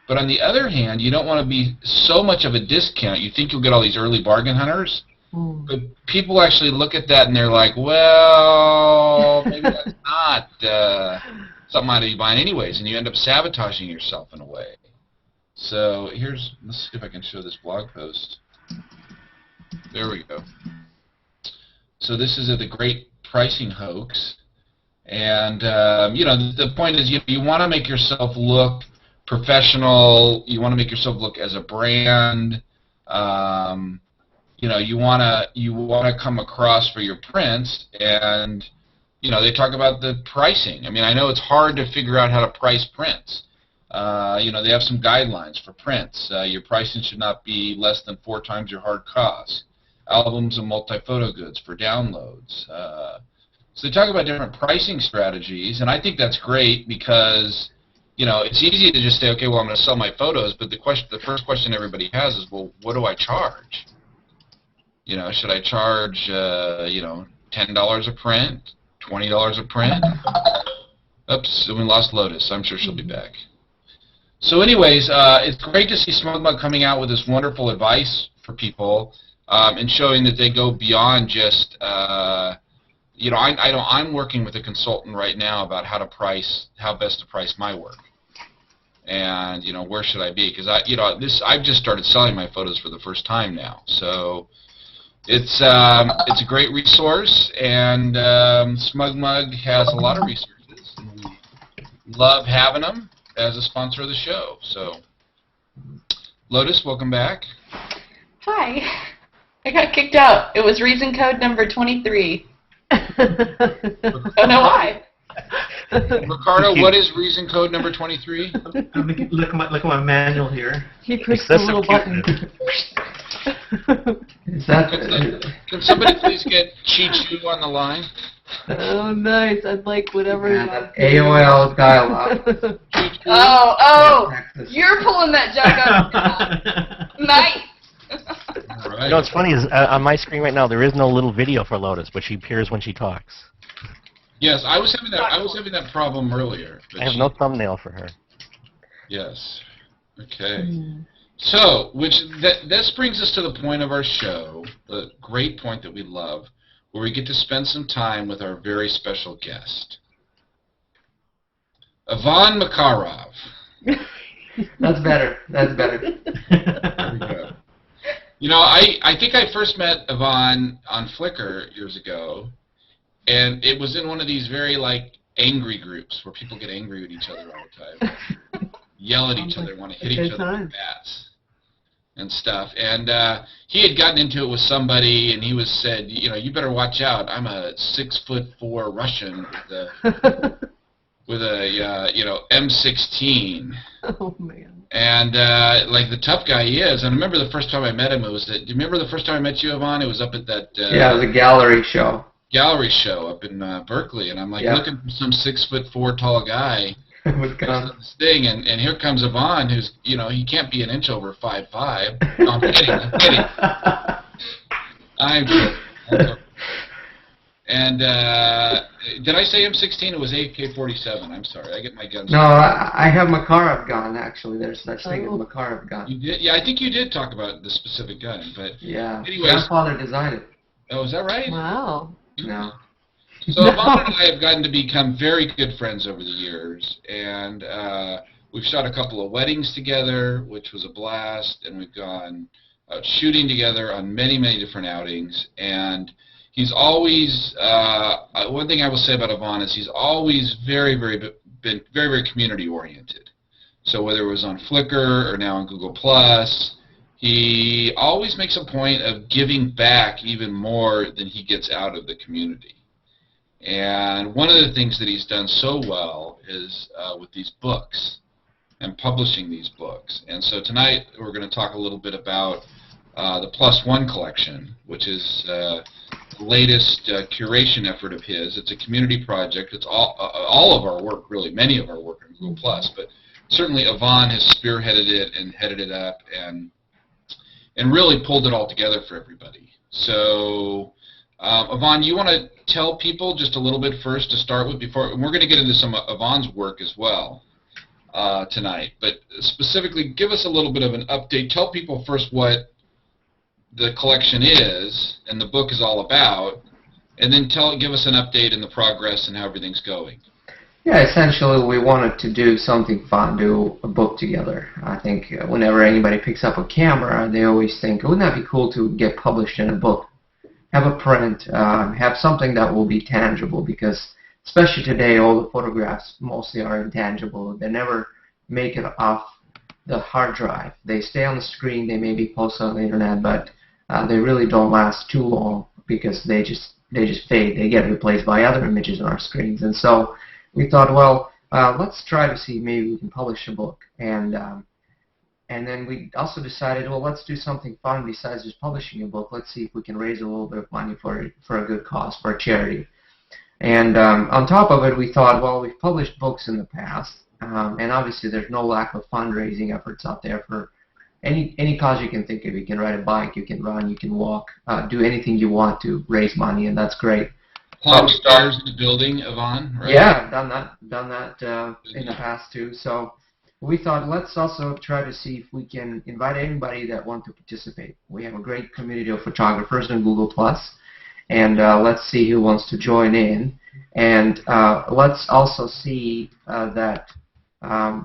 but on the other hand, you don't want to be so much of a discount. You think you'll get all these early bargain hunters, but people actually look at that and they're like, well, maybe that's not something I'd be buying anyways, and you end up sabotaging yourself in a way. So let's see if I can show this blog post. There we go. So this is the Great Pricing Hoax. And, you know, the point is you want to make yourself look professional. You want to make yourself look as a brand. You know, you want to come across for your prints. And, you know, they talk about the pricing. I mean, I know it's hard to figure out how to price prints. You know, they have some guidelines for prints. Your pricing should not be less than 4 times your hard cost. Albums and multi-photo goods for downloads. So they talk about different pricing strategies, and I think that's great because, you know, it's easy to just say, okay, well, I'm going to sell my photos, but the first question everybody has is, well, what do I charge? You know, should I charge, you know, $10 a print, $20 a print? Oops, we lost Lotus. I'm sure she'll be back. So anyways, it's great to see Smug Mug coming out with this wonderful advice for people and showing that they go beyond just, you know, I'm working with a consultant right now about how best to price my work. And, you know, where should I be? Because, I've just started selling my photos for the first time now. So it's a great resource, and Smug Mug has a lot of resources. And we love having them as a sponsor of the show. So, Lotus, welcome back. Hi. I got kicked out. It was reason code number 23. Don't know why. Ricardo, what is reason code number 23? Look at my manual here. He pushed the little button. Is that, Can somebody please get Chi-Chu on the line? Oh, nice. I'd like whatever. yeah, that AOL dial-up. Oh, you're pulling that junk up. Nice. All right. You know what's funny is on my screen right now there is no little video for Lotus, but she appears when she talks. Yes, I was having that problem earlier. I have no thumbnail for her. Yes. Okay. So, this brings us to the point of our show, the great point that we love, where we get to spend some time with our very special guest, Yvonne Makarov. That's better. That's better. There we go. You know, I think I first met Yvonne on Flickr years ago, and it was in one of these very, like, angry groups where people get angry with each other all the time, yell at each other, want to hit each other with bats and stuff. And he had gotten into it with somebody, and he said, you know, you better watch out. I'm a 6'4" Russian with a you know, M16. Oh, man. And, like, the tough guy he is. And I remember the first time I met him, do you remember the first time I met you, Yvonne? It was up at that... yeah, it was a gallery show. Gallery show up in Berkeley. And I'm, like, looking for some 6'4" tall guy with guns. this thing. And here comes Yvonne, who's, you know, he can't be an inch over 5'5". No, I'm kidding. I'm kidding. And did I say M16? It was AK-47. I'm sorry. I get my guns. No, I have Makarov gun, actually. There's such thing as Makarov gun. You did? Yeah, I think you did talk about the specific gun. But yeah. anyways, Grandfather designed it. Oh, is that right? Wow. No. So Yvonne and I have gotten to become very good friends over the years. And we've shot a couple of weddings together, which was a blast. And we've gone out shooting together on many, many different outings. And he's always, one thing I will say about Yvonne is he's always been very community oriented. So whether it was on Flickr or now on Google+, he always makes a point of giving back even more than he gets out of the community. And one of the things that he's done so well is with these books and publishing these books. And so tonight we're going to talk a little bit about the Plus One collection, which is the latest curation effort of his. It's a community project. It's all of our work, really, many of our work in Google Plus, but certainly Yvonne has spearheaded it and headed it up and really pulled it all together for everybody. So, Yvonne, you want to tell people just a little bit first to start with before, and we're going to get into some of Yvonne's work as well tonight, but specifically give us a little bit of an update. Tell people first what the collection is and the book is all about, and then give us an update in the progress and how everything's going. Yeah, essentially we wanted to do something fun, do a book together. I think whenever anybody picks up a camera, they always think, wouldn't that be cool to get published in a book? Have a print, have something that will be tangible, because especially today all the photographs mostly are intangible. They never make it off the hard drive. They stay on the screen, they may be posted on the internet, but they really don't last too long because they just fade. They get replaced by other images on our screens. And so we thought, well, let's try to see maybe we can publish a book. And then we also decided, well, let's do something fun besides just publishing a book. Let's see if we can raise a little bit of money for a good cause, for a charity. And on top of it, we thought, well, we've published books in the past, and obviously there's no lack of fundraising efforts out there for any cause you can think of. You can ride a bike, you can run, you can walk, do anything you want to raise money, and that's great. Climb stairs in the building, Yvonne, right? Yeah, done that in the past too. So we thought, let's also try to see if we can invite anybody that wants to participate. We have a great community of photographers in Google+, and let's see who wants to join in. And let's also see that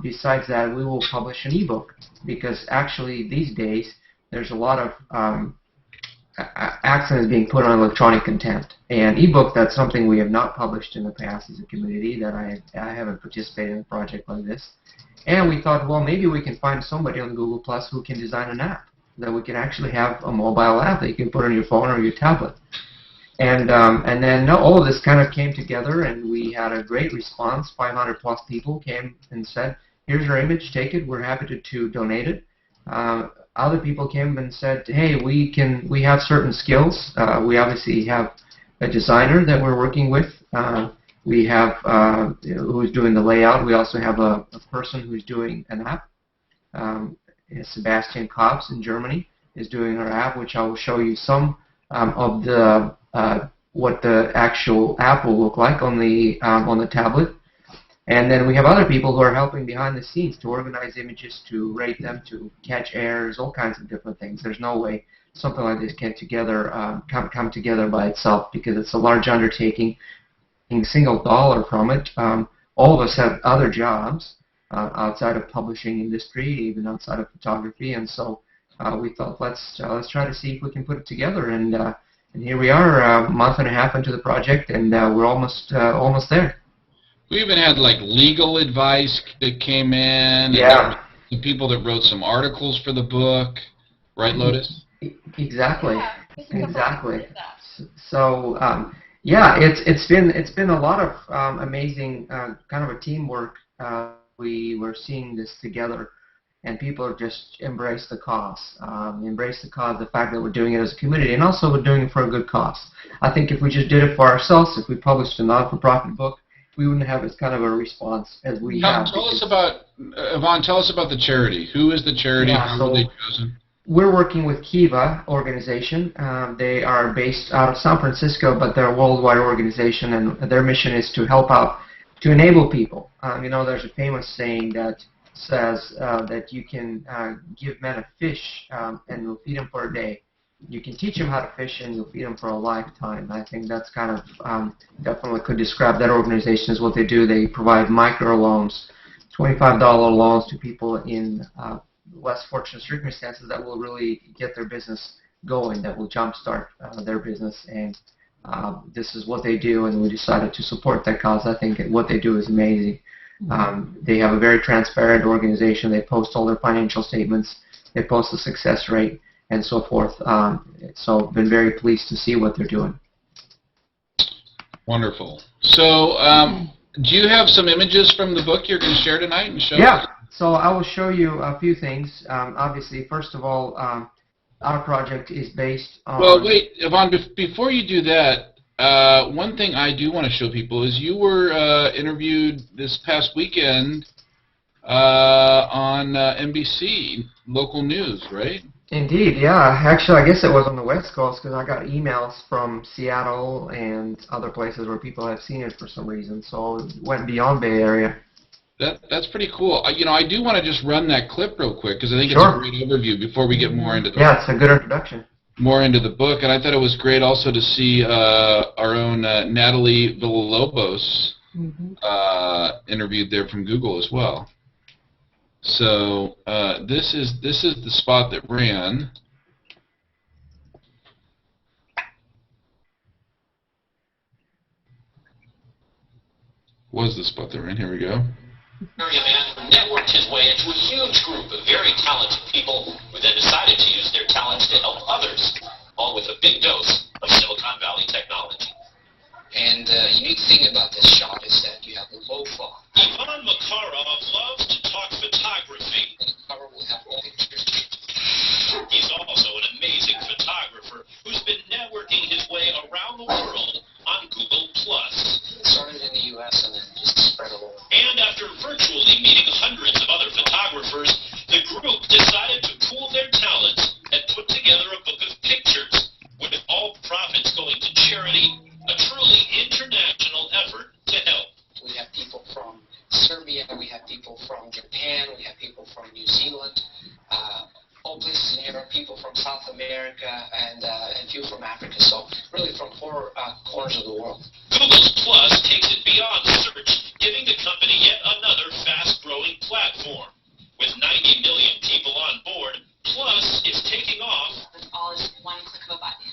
besides that, we will publish an ebook, because actually these days there's a lot of accent being put on electronic content. And ebook, that's something we have not published in the past as a community, that I haven't participated in a project like this. And we thought, well, maybe we can find somebody on Google Plus who can design an app, that we can actually have a mobile app that you can put on your phone or your tablet. And then all of this kind of came together, and we had a great response. 500 plus people came and said, here's your image, take it, we're happy to donate it. Other people came and said, hey, we have certain skills. We obviously have a designer that we're working with. We have who's doing the layout. We also have a person who's doing an app. Sebastian Kops in Germany is doing our app, which I will show you some of the what the actual app will look like on the tablet. And then we have other people who are helping behind the scenes to organize images, to rate them, to catch errors, all kinds of different things. There's no way something like this can come together by itself, because it's a large undertaking. A single dollar from it. All of us have other jobs outside of publishing industry, even outside of photography, and so we thought, let's try to see if we can put it together. And here we are, a month and a half into the project, and we're almost there. We even had like legal advice that came in. Yeah. The people that wrote some articles for the book, right, Lotus? Exactly. Yeah, Exactly. So yeah, it's been a lot of amazing kind of a teamwork. We were seeing this together, and people just embrace the cause. The fact that we're doing it as a community, and also we're doing it for a good cause. I think if we just did it for ourselves, if we published a non-for-profit book, we wouldn't have as kind of a response as we have. Yvonne, tell us about the charity. Who is the charity? Yeah, How were they chosen? We're working with Kiva organization. They are based out of San Francisco, but they're a worldwide organization, and their mission is to help out, to enable people. There's a famous saying that says that you can give men a fish and you'll feed them for a day. You can teach them how to fish and you'll feed them for a lifetime. I think that's kind of definitely could describe that organization as what they do. They provide micro loans, $25 loans to people in less fortunate circumstances that will really get their business going, that will jumpstart their business. And this is what they do, and we decided to support that cause. I think what they do is amazing. They have a very transparent organization. They post all their financial statements. they post the success rate and so forth. So been very pleased to see what they're doing. Wonderful. So, do you have some images from the book you're going to share tonight and show Yeah. us? So I will show you a few things. Obviously, first of all, our project is based on... Well, wait, Yvonne, before you do that, one thing I do want to show people is you were interviewed this past weekend on NBC, local news, right? Indeed, yeah. Actually, I guess it was on the West Coast because I got emails from Seattle and other places where people have seen it for some reason. So it went beyond Bay Area. That's pretty cool. I do want to just run that clip real quick because I think Sure. it's a great overview before we get more into the Yeah, it's a good introduction. more into the book. And I thought it was great also to see our own Natalie Villalobos interviewed there from Google as well. So this is the spot that ran. Was the spot that ran? Here we go. Area man who networked his way into a huge group of very talented people who then decided to use their talents to help others, all with a big dose of Silicon Valley technology. And the unique thing about this shot is that you have the low fall. Ivan Makarov loves to talk photography. And the cover will have all pictures. He's also an amazing photographer who's been networking his way around the world on Google+. It started in the U.S. and then just spread all over. And after virtually meeting hundreds of other photographers, the group decided to pool their talents and put together a book of pictures, with all profits going to charity, a truly international effort to help. We have people from Serbia, we have people from Japan, we have people from New Zealand, all places in Europe, people from South America, and a few from Africa. So really from four corners of the world. Google's Plus takes it beyond search, giving the company yet another fast-growing platform. With 90 million people on board, Plus is taking off. With all just one click of a button.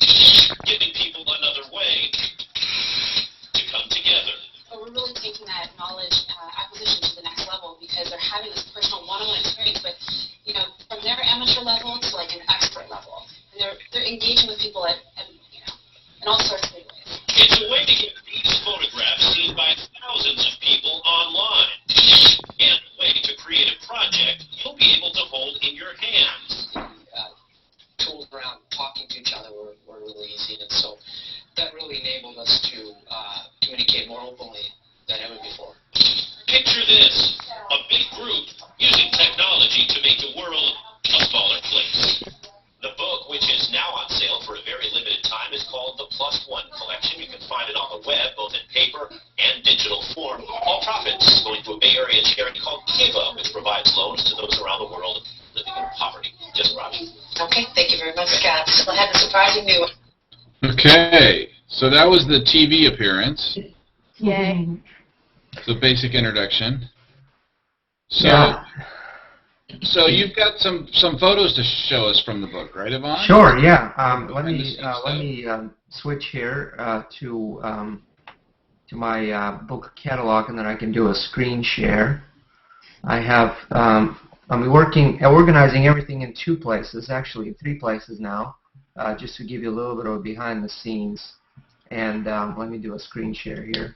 Giving people another way to come together. But we're really taking that knowledge acquisition to the next level because they're having this personal one-on-one experience with, from their amateur level to like an expert level. And they're engaging with people at in all sorts of ways. It's a way to get these photographs seen by thousands of people online. And a way to create a project you'll be able to hold in your hands. Tools around talking to each other were really easy, and so that really enabled us to communicate more openly than ever before. Picture this, a big group using technology to make the world a smaller place. The book, which is now on sale for a very limited time, is called the Plus One Collection. You can find it on the web, both in paper and digital form. All profits going to a Bay Area charity called Kiva, which provides loans to those around the world living in poverty. Just Roger. Okay, thank you very much, Scott. We'll have a surprising new one. Okay, so that was the TV appearance. Yay. The basic introduction. So, Yeah. so you've got some photos to show us from the book, right, Yvonne? Sure, yeah. Let Behind the me switch here to my book catalog, and then I can do a screen share. I have I'm organizing everything in two places, actually 3 places now, just to give you a little bit of behind the scenes. And let me do a screen share here.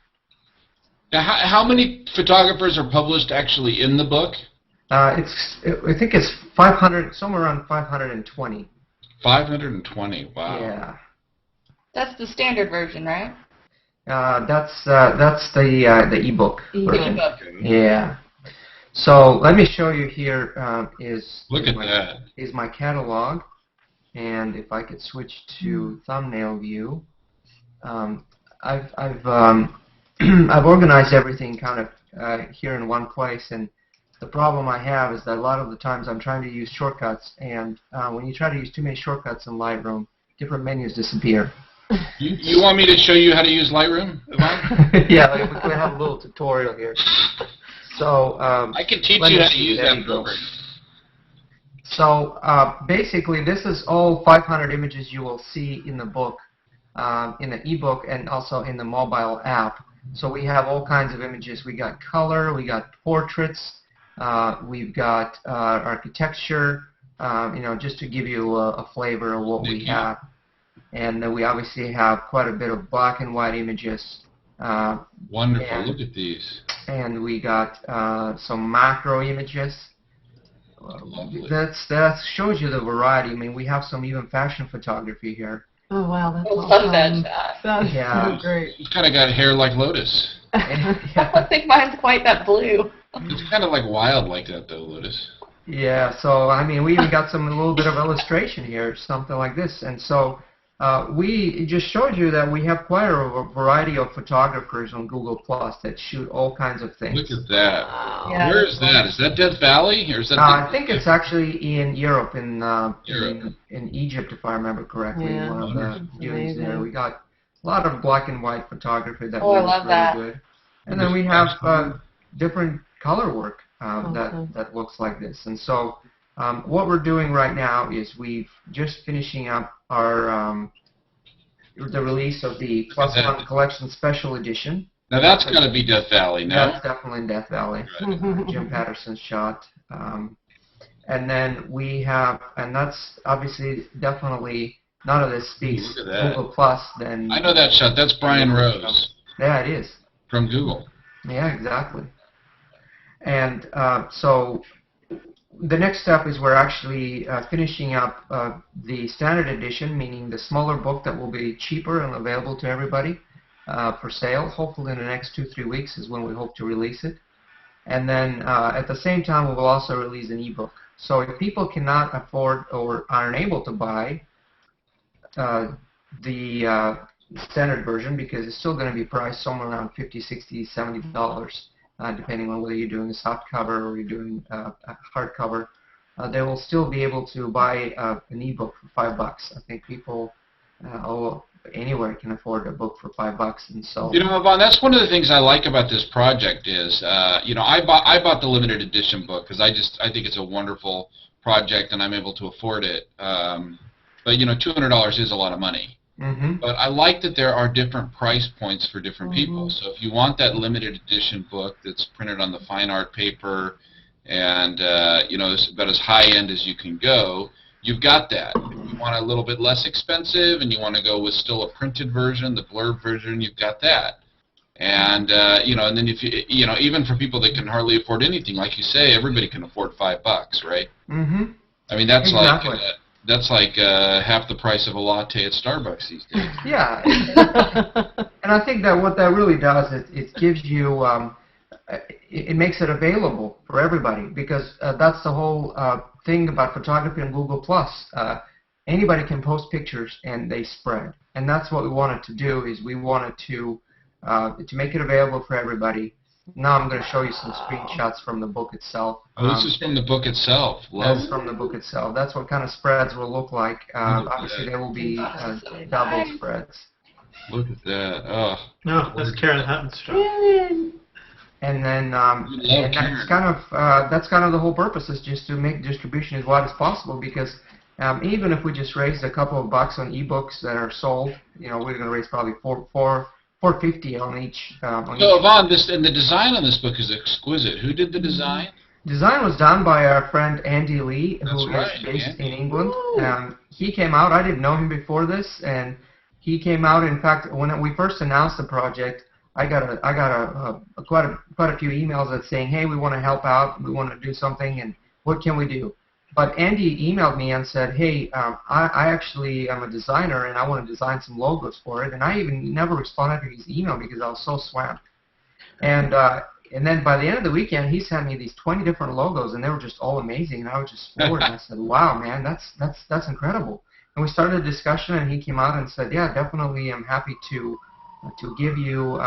Now, how many photographers are published actually in the book? I think it's 500, somewhere around 520. 520. Wow. Yeah. That's the standard version, right? That's the ebook version. Ebook. Yeah. So let me show you here Look at that. Is my catalog, and if I could switch to thumbnail view, I've I've organized everything kind of here in one place, and the problem I have is that a lot of the times I'm trying to use shortcuts, and when you try to use too many shortcuts in Lightroom, different menus disappear. You want me to show you how to use Lightroom, Yvonne? Yeah, we have a little tutorial here. So I can teach you how to use that program. So basically, this is all 500 images you will see in the book, in the ebook, and also in the mobile app. So we have all kinds of images. We got color, we got portraits, we've got architecture, just to give you a flavor of what we have. And then we obviously have quite a bit of black and white images. Wonderful. Look at these. And we got some macro images. Lovely. That shows you the variety. I mean, we have some even fashion photography here. Oh, wow, that's I awesome. love that shot. That's Yeah. so great. You've kind of got hair like Lotus. I don't think mine's quite that blue. It's kind of like wild like that, though, Lotus. Yeah, so I mean, we even got a little bit of illustration here, something like this. And so we just showed you that we have quite a variety of photographers on Google Plus that shoot all kinds of things. Look at that. Wow. Yeah. Where is that? Is that Death Valley? Or is that I think it's actually in Europe, in Europe. in Egypt, if I remember correctly. Yeah. One of the viewings there. Amazing. We got a lot of black and white photography that Oh, I was love really that. good. And then we have different color work Awesome. that looks like this. And so what we're doing right now is we've just finishing up our the release of the Plus One Collection Special Edition. Now that's got to be Death Valley, no? That's definitely in Death Valley. Jim Patterson's shot. And then we have, and that's obviously definitely, none of this speaks Look at that. Google Plus, then... I know that shot. That's Brian Rose Yeah, it is. from Google. Yeah, exactly. And so the next step is we're actually finishing up the standard edition, meaning the smaller book that will be cheaper and available to everybody for sale. Hopefully in the next 2-3 weeks is when we hope to release it. And then at the same time, we will also release an ebook. So if people cannot afford or are unable to buy the standard version, because it's still going to be priced somewhere around $50, $60, $70, depending on whether you're doing a soft cover or you're doing a hardcover, they will still be able to buy an ebook for $5. I think people anywhere can afford a book for $5, and so. You know, Yvonne, that's one of the things I like about this project is, I bought the limited edition book because I think it's a wonderful project and I'm able to afford it. But $200 is a lot of money. Mm-hmm. But I like that there are different price points for different people. So if you want that limited edition book that's printed on the fine art paper and it's about as high end as you can go, you've got that. If you want a little bit less expensive and you want to go with still a printed version, the blurb version, you've got that. And and then if even for people that can hardly afford anything, like you say, everybody can afford $5, right? Mm-hmm. I mean that's Exactly. like half the price of a latte at Starbucks these days. Yeah, and I think that what that really does is it gives you, it makes it available for everybody, because that's the whole thing about photography on Google Plus. Anybody can post pictures and they spread, and that's what we wanted to do. Is we wanted to make it available for everybody. Now I'm going to show you some screenshots from the book itself. Oh, this is from the book itself. That's from the book itself. That's what kind of spreads will look like. Obviously, there will be double spreads. Look at that. Oh. No, that's Karen Hutton's shot. And then love that's kind of the whole purpose, is just to make distribution as wide as possible, because even if we just raised a couple of bucks on ebooks that are sold, we're going to raise probably $4.50 on each. So Yvonne, the design on this book is exquisite. Who did the design? Design was done by our friend Andy Lee, That's who right, is based Andy. in England. He came out. I didn't know him before this, and he came out. In fact, when we first announced the project, I got quite a few emails that saying, "Hey, we want to help out. We want to do something, and what can we do?" But Andy emailed me and said, "Hey, I actually am a designer, and I want to design some logos for it." And I even never responded to his email because I was so swamped. And then by the end of the weekend, he sent me these 20 different logos, and they were just all amazing. And I was just floored. And I said, "Wow, man, that's incredible." And we started a discussion, and he came out and said, "Yeah, definitely, I'm happy to give you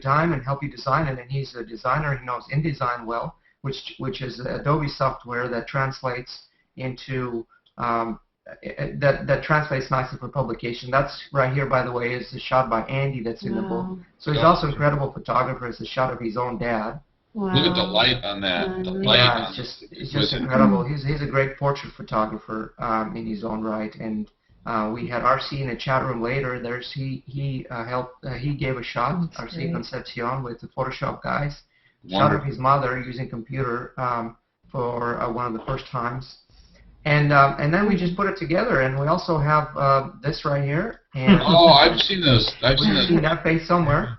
time and help you design it." And he's a designer; he knows InDesign well, which is Adobe software that translates into that translates nicely for publication. That's right here, by the way, is the shot by Andy that's in the book. So he's also an incredible photographer. It's a shot of his own dad. Wow. Look at the light on that. The light Yeah, on it's just incredible. He's a great portrait photographer in his own right. And we had RC in the chat room later. He helped. He gave a shot, That's RC great. Concepcion, with the Photoshop guys. Wonderful. Shot of his mother using computer for one of the first times. And then we just put it together, and we also have this right here. And Oh, I've seen those. I've seen we've those. seen that face somewhere.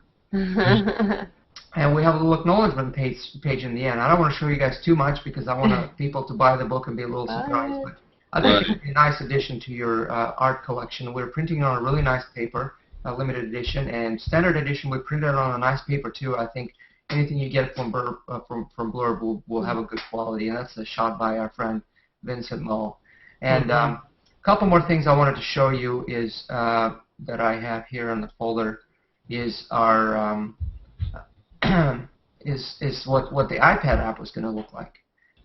And we have a little acknowledgement page in the end. I don't want to show you guys too much because I want people to buy the book and be a little surprised. But I think it would be a nice addition to your art collection. We're printing it on a really nice paper, a limited edition, and standard edition. We printed it on a nice paper too. I think anything you get from Blurb will have a good quality, and that's a shot by our friend Vincent Mull. And a couple more things I wanted to show you is that I have here in the folder is our is what the iPad app was going to look like.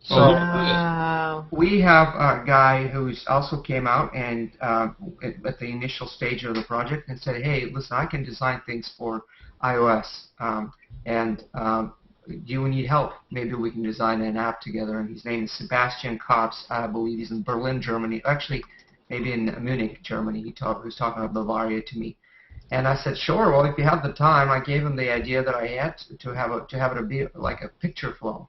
So we have a guy who's also came out and at the initial stage of the project and said, hey, listen, I can design things for iOS, and you need help. Maybe we can design an app together. And his name is Sebastian Kopps. I believe he's in Berlin, Germany. Actually, maybe in Munich, Germany. He was talking about Bavaria to me. And I said, sure, well, if you have the time, I gave him the idea that I had to have it be like a picture flow,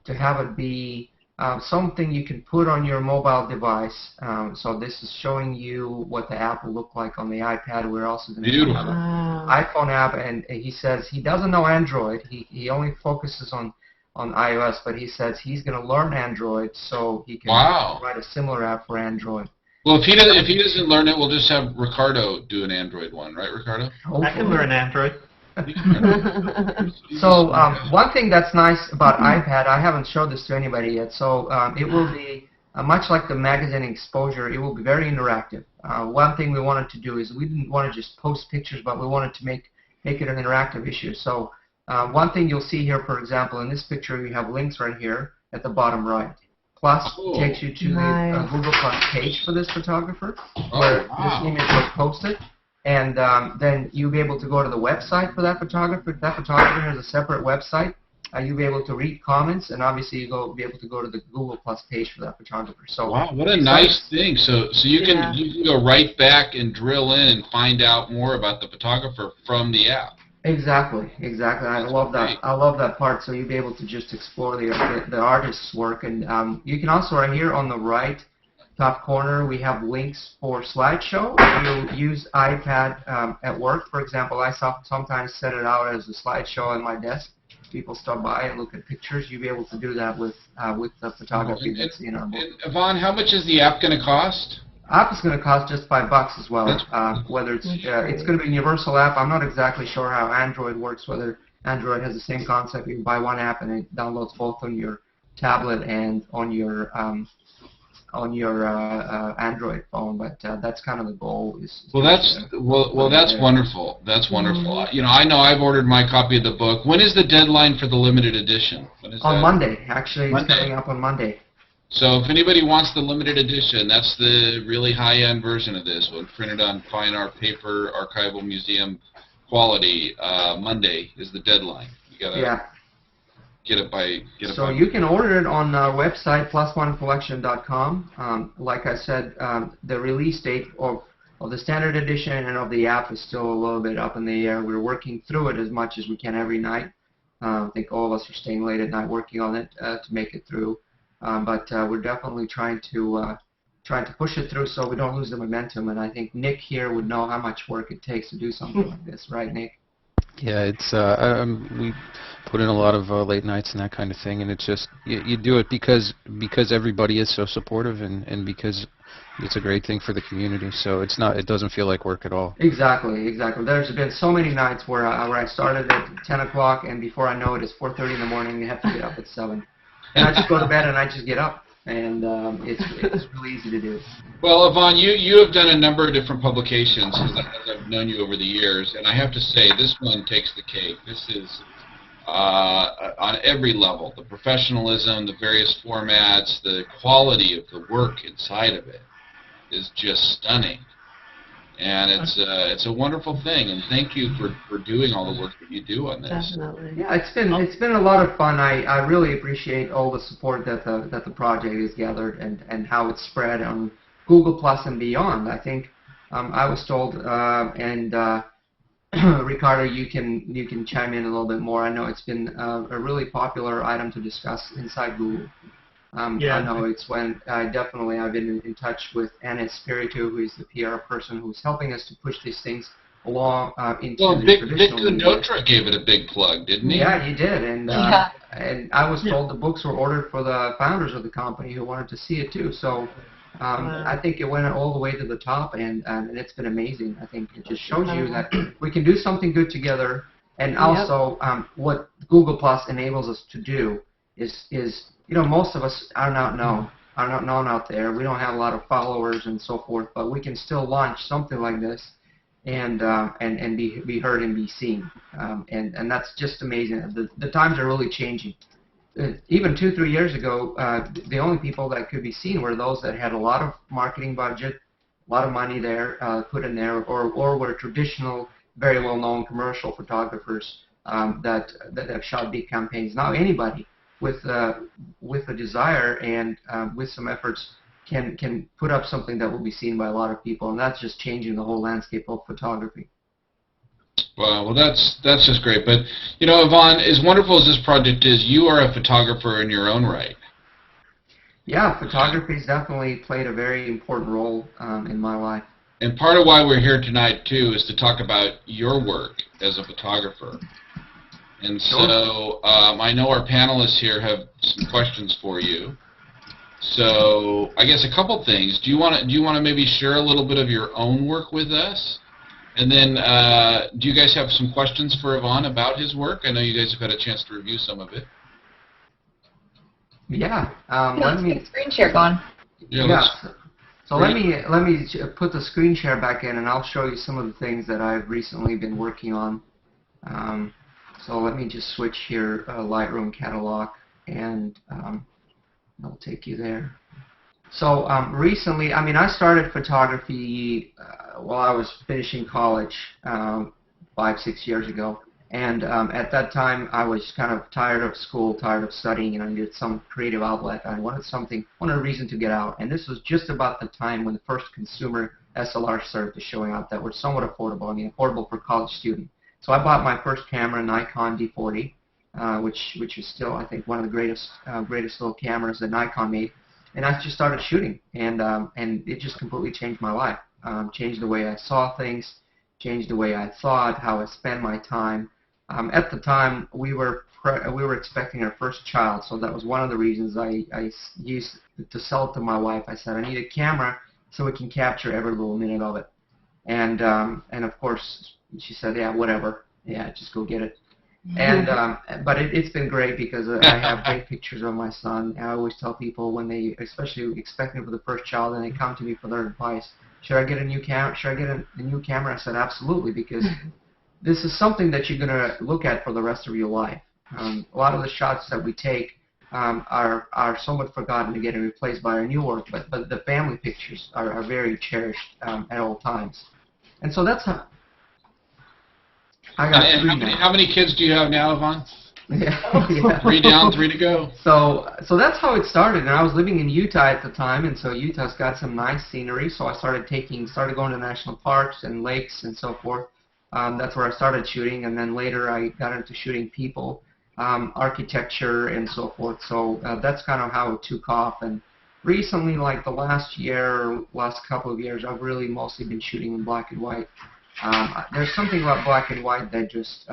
to have it be something you can put on your mobile device. So this is showing you what the app will look like on the iPad. We're also going to have an iPhone app, and he says he doesn't know Android. He only focuses on iOS, but he says he's going to learn Android so he can write a similar app for Android. Well, if he doesn't learn it, we'll just have Ricardo do an Android one, right, Ricardo? Hopefully. I can learn Android. So one thing that's nice about iPad, I haven't showed this to anybody yet, so it will be much like the magazine exposure, it will be very interactive. One thing we wanted to do is we didn't want to just post pictures, but we wanted to make it an interactive issue. So one thing you'll see here, for example, in this picture, you have links right here at the bottom right. Plus takes you to the Google Plus page for this photographer, where this image was posted. And then you'll be able to go to the website for that photographer. That photographer has a separate website. You'll be able to read comments, and obviously you'll be able to go to the Google Plus page for that photographer. So wow, what a nice thing! So you can go right back and drill in and find out more about the photographer from the app. Exactly. I love that. I love that part. So you'll be able to just explore the artist's work, and you can also right here on the right top corner we have links for slideshow. If you use iPad at work, for example, I sometimes set it out as a slideshow on my desk. People stop by and look at pictures. You'll be able to do that with the photography that's in our book. And Yvonne, how much is the app going to cost? App is going to cost just $5 as well. Whether it's going to be a universal app, I'm not exactly sure how Android works. Whether Android has the same concept, you can buy one app and it downloads both on your tablet and on your Android phone. But that's kind of the goal. That's wonderful. That's wonderful. You know I've ordered my copy of the book. When is the deadline for the limited edition? On Monday. Actually, it's coming up on Monday. So if anybody wants the limited edition, that's the really high-end version of this one, printed on fine art paper, archival museum quality. Monday is the deadline. You gotta get it by. So you can order it on our website, plusonecollection.com. Like I said, the release date of the standard edition and of the app is still a little bit up in the air. We're working through it as much as we can every night. I think all of us are staying late at night working on it to make it through. But we're definitely trying to push it through so we don't lose the momentum. And I think Nick here would know how much work it takes to do something like this, right, Nick? Yeah, it's we put in a lot of late nights and that kind of thing, and it's just you do it because everybody is so supportive and because it's a great thing for the community. So it doesn't feel like work at all. Exactly. There's been so many nights where I started at 10 o'clock and before I know it, it's 4:30 in the morning. You have to get up at 7. And I just go to bed and I just get up, and it's really easy to do. Well, Yvonne, you have done a number of different publications as I've known you over the years, and I have to say this one takes the cake. This is on every level, the professionalism, the various formats, the quality of the work inside of it is just stunning. And it's a wonderful thing, and thank you for doing all the work that you do on this. Definitely. Yeah, it's been a lot of fun. I really appreciate all the support that the project has gathered and how it's spread on Google Plus and beyond. I think I was told, and Ricardo, you can chime in a little bit more. I know it's been a really popular item to discuss inside Google. I know it's when I've been in touch with Anna Espiritu, who is the PR person who's helping us to push these things along into the traditional media. Vic gave it a big plug, didn't he? Yeah, he did, and I was told the books were ordered for the founders of the company who wanted to see it too. So I think it went all the way to the top, and it's been amazing. I think it just shows you that we can do something good together, and also what Google Plus enables us to do is most of us are not known out there. We don't have a lot of followers and so forth, but we can still launch something like this and be heard and be seen, and that's just amazing. The times are really changing. Even 2-3 years ago, the only people that could be seen were those that had a lot of marketing budget, a lot of money there put in there, or were traditional, very well-known commercial photographers that have shot big campaigns. Now anybody with a desire and with some efforts can put up something that will be seen by a lot of people, and that's just changing the whole landscape of photography. Well, that's just great. But Yvonne, as wonderful as this project is, you are a photographer in your own right. Yeah, photography has definitely played a very important role in my life. And part of why we're here tonight too is to talk about your work as a photographer. And so I know our panelists here have some questions for you. So I guess a couple things. Do you want to maybe share a little bit of your own work with us? And then do you guys have some questions for Yvonne about his work? I know you guys have had a chance to review some of it. Yeah. Let's get screen share going. Yeah. So let me put the screen share back in, and I'll show you some of the things that I've recently been working on. So let me just switch here, Lightroom catalog, and I'll take you there. So recently, I started photography while I was finishing college 5-6 years ago. And at that time, I was kind of tired of school, tired of studying, and I needed some creative outlet. I wanted a reason to get out. And this was just about the time when the first consumer SLR started showing up that were somewhat affordable. Affordable for college student. So I bought my first camera, Nikon D40, which is still, I think, one of the greatest little cameras that Nikon made. And I just started shooting, and it just completely changed my life. Changed the way I saw things, changed the way I thought, how I spent my time. At the time, we were expecting our first child, so that was one of the reasons I used to sell it to my wife. I said, I need a camera so we can capture every little minute of it. And of course, she said, yeah, whatever. Yeah, just go get it. And but it's been great because I have great pictures of my son. I always tell people when they, especially expecting for the first child, and they come to me for their advice, should I get a new camera? Should I get a new camera? I said, absolutely, because this is something that you're going to look at for the rest of your life. A lot of the shots that we take are somewhat forgotten and getting replaced by our new work, but the family pictures are very cherished at all times. And so that's how. I got how many kids do you have now, Yvonne? Yeah. 3 down, 3 to go. So that's how it started. And I was living in Utah at the time, and so Utah's got some nice scenery. So I started going to national parks and lakes and so forth. That's where I started shooting, and then later I got into shooting people, architecture, and so forth. So that's kind of how it took off. And recently, like the last couple of years, I've really mostly been shooting in black and white. There's something about black and white that just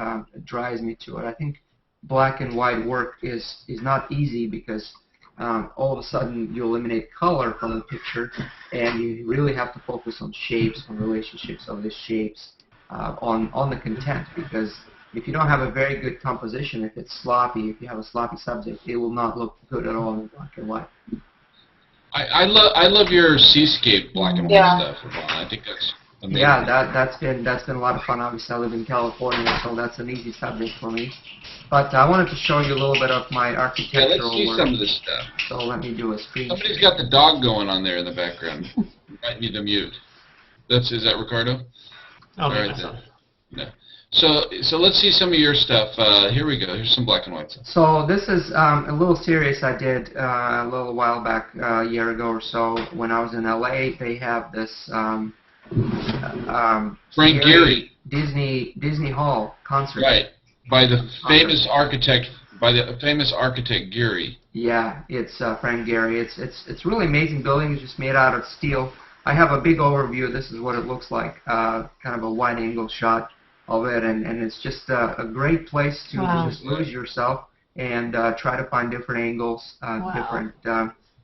drives me to it. I think black and white work is not easy because all of a sudden you eliminate color from the picture, and you really have to focus on shapes, on relationships of the shapes, on the content, because if you don't have a very good composition, if it's sloppy, if you have a sloppy subject, it will not look good at all in black and white. I love your seascape black and white stuff, Yvonne. I think that's amazing. Yeah, that's been a lot of fun. Obviously, I live in California, so that's an easy subject for me. But I wanted to show you a little bit of my architectural work. Yeah, let's see some of this stuff. So let me do a screen share. Somebody's got the dog going on there in the background. You might need to mute. Is that Ricardo? All right, then. Yeah. So let's see some of your stuff. Here we go. Here's some black and white stuff. So this is a little series I did a little while back, a year ago or so, when I was in LA. They have this Frank Gehry Disney Hall concert. Right, by the famous architect by the famous architect Gehry. Yeah, it's Frank Gehry. It's really amazing building. It's just made out of steel. I have a big overview. This is what it looks like, kind of a wide-angle shot of it, and it's just a great place to just lose yourself and try to find different angles,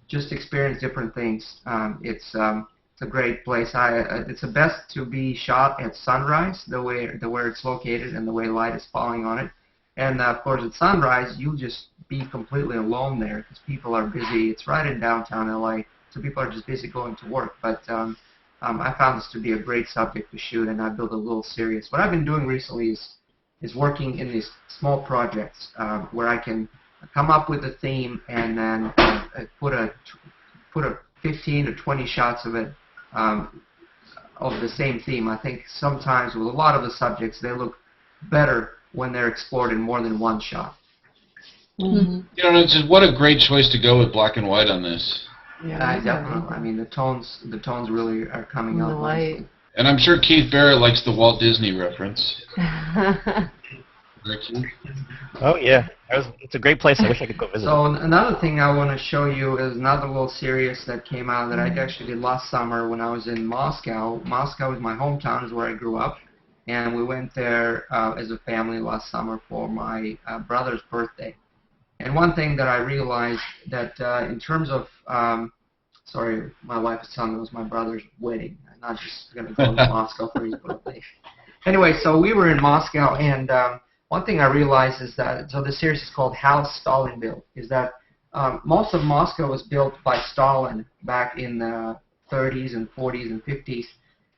just experience different things. It's a great place. It's the best to be shot at sunrise, where it's located and the way light is falling on it. And of course, at sunrise, you'll just be completely alone there because people are busy. It's right in downtown LA, so people are just busy going to work. But I found this to be a great subject to shoot, and I built a little series. What I've been doing recently is working in these small projects where I can come up with a theme and then put a 15 to 20 shots of it of the same theme. I think sometimes with a lot of the subjects, they look better when they're explored in more than one shot. You know, it's just what a great choice to go with black and white on this. Yeah, definitely. I mean, the tones really are coming out. Light. And I'm sure Keith Barrett likes the Walt Disney reference. Oh yeah, it's a great place. I wish I could go visit. So another thing I want to show you is another little series that came out that I actually did last summer when I was in Moscow. Moscow is my hometown, is where I grew up. And we went there as a family last summer for my brother's birthday. And one thing that I realized that in terms of, sorry, my wife is telling me it was my brother's wedding. I'm not just going to go to Moscow for his birthday. Anyway, so we were in Moscow, and one thing I realized is that, so the series is called How Stalin Built, is that most of Moscow was built by Stalin back in the 30s and 40s and 50s.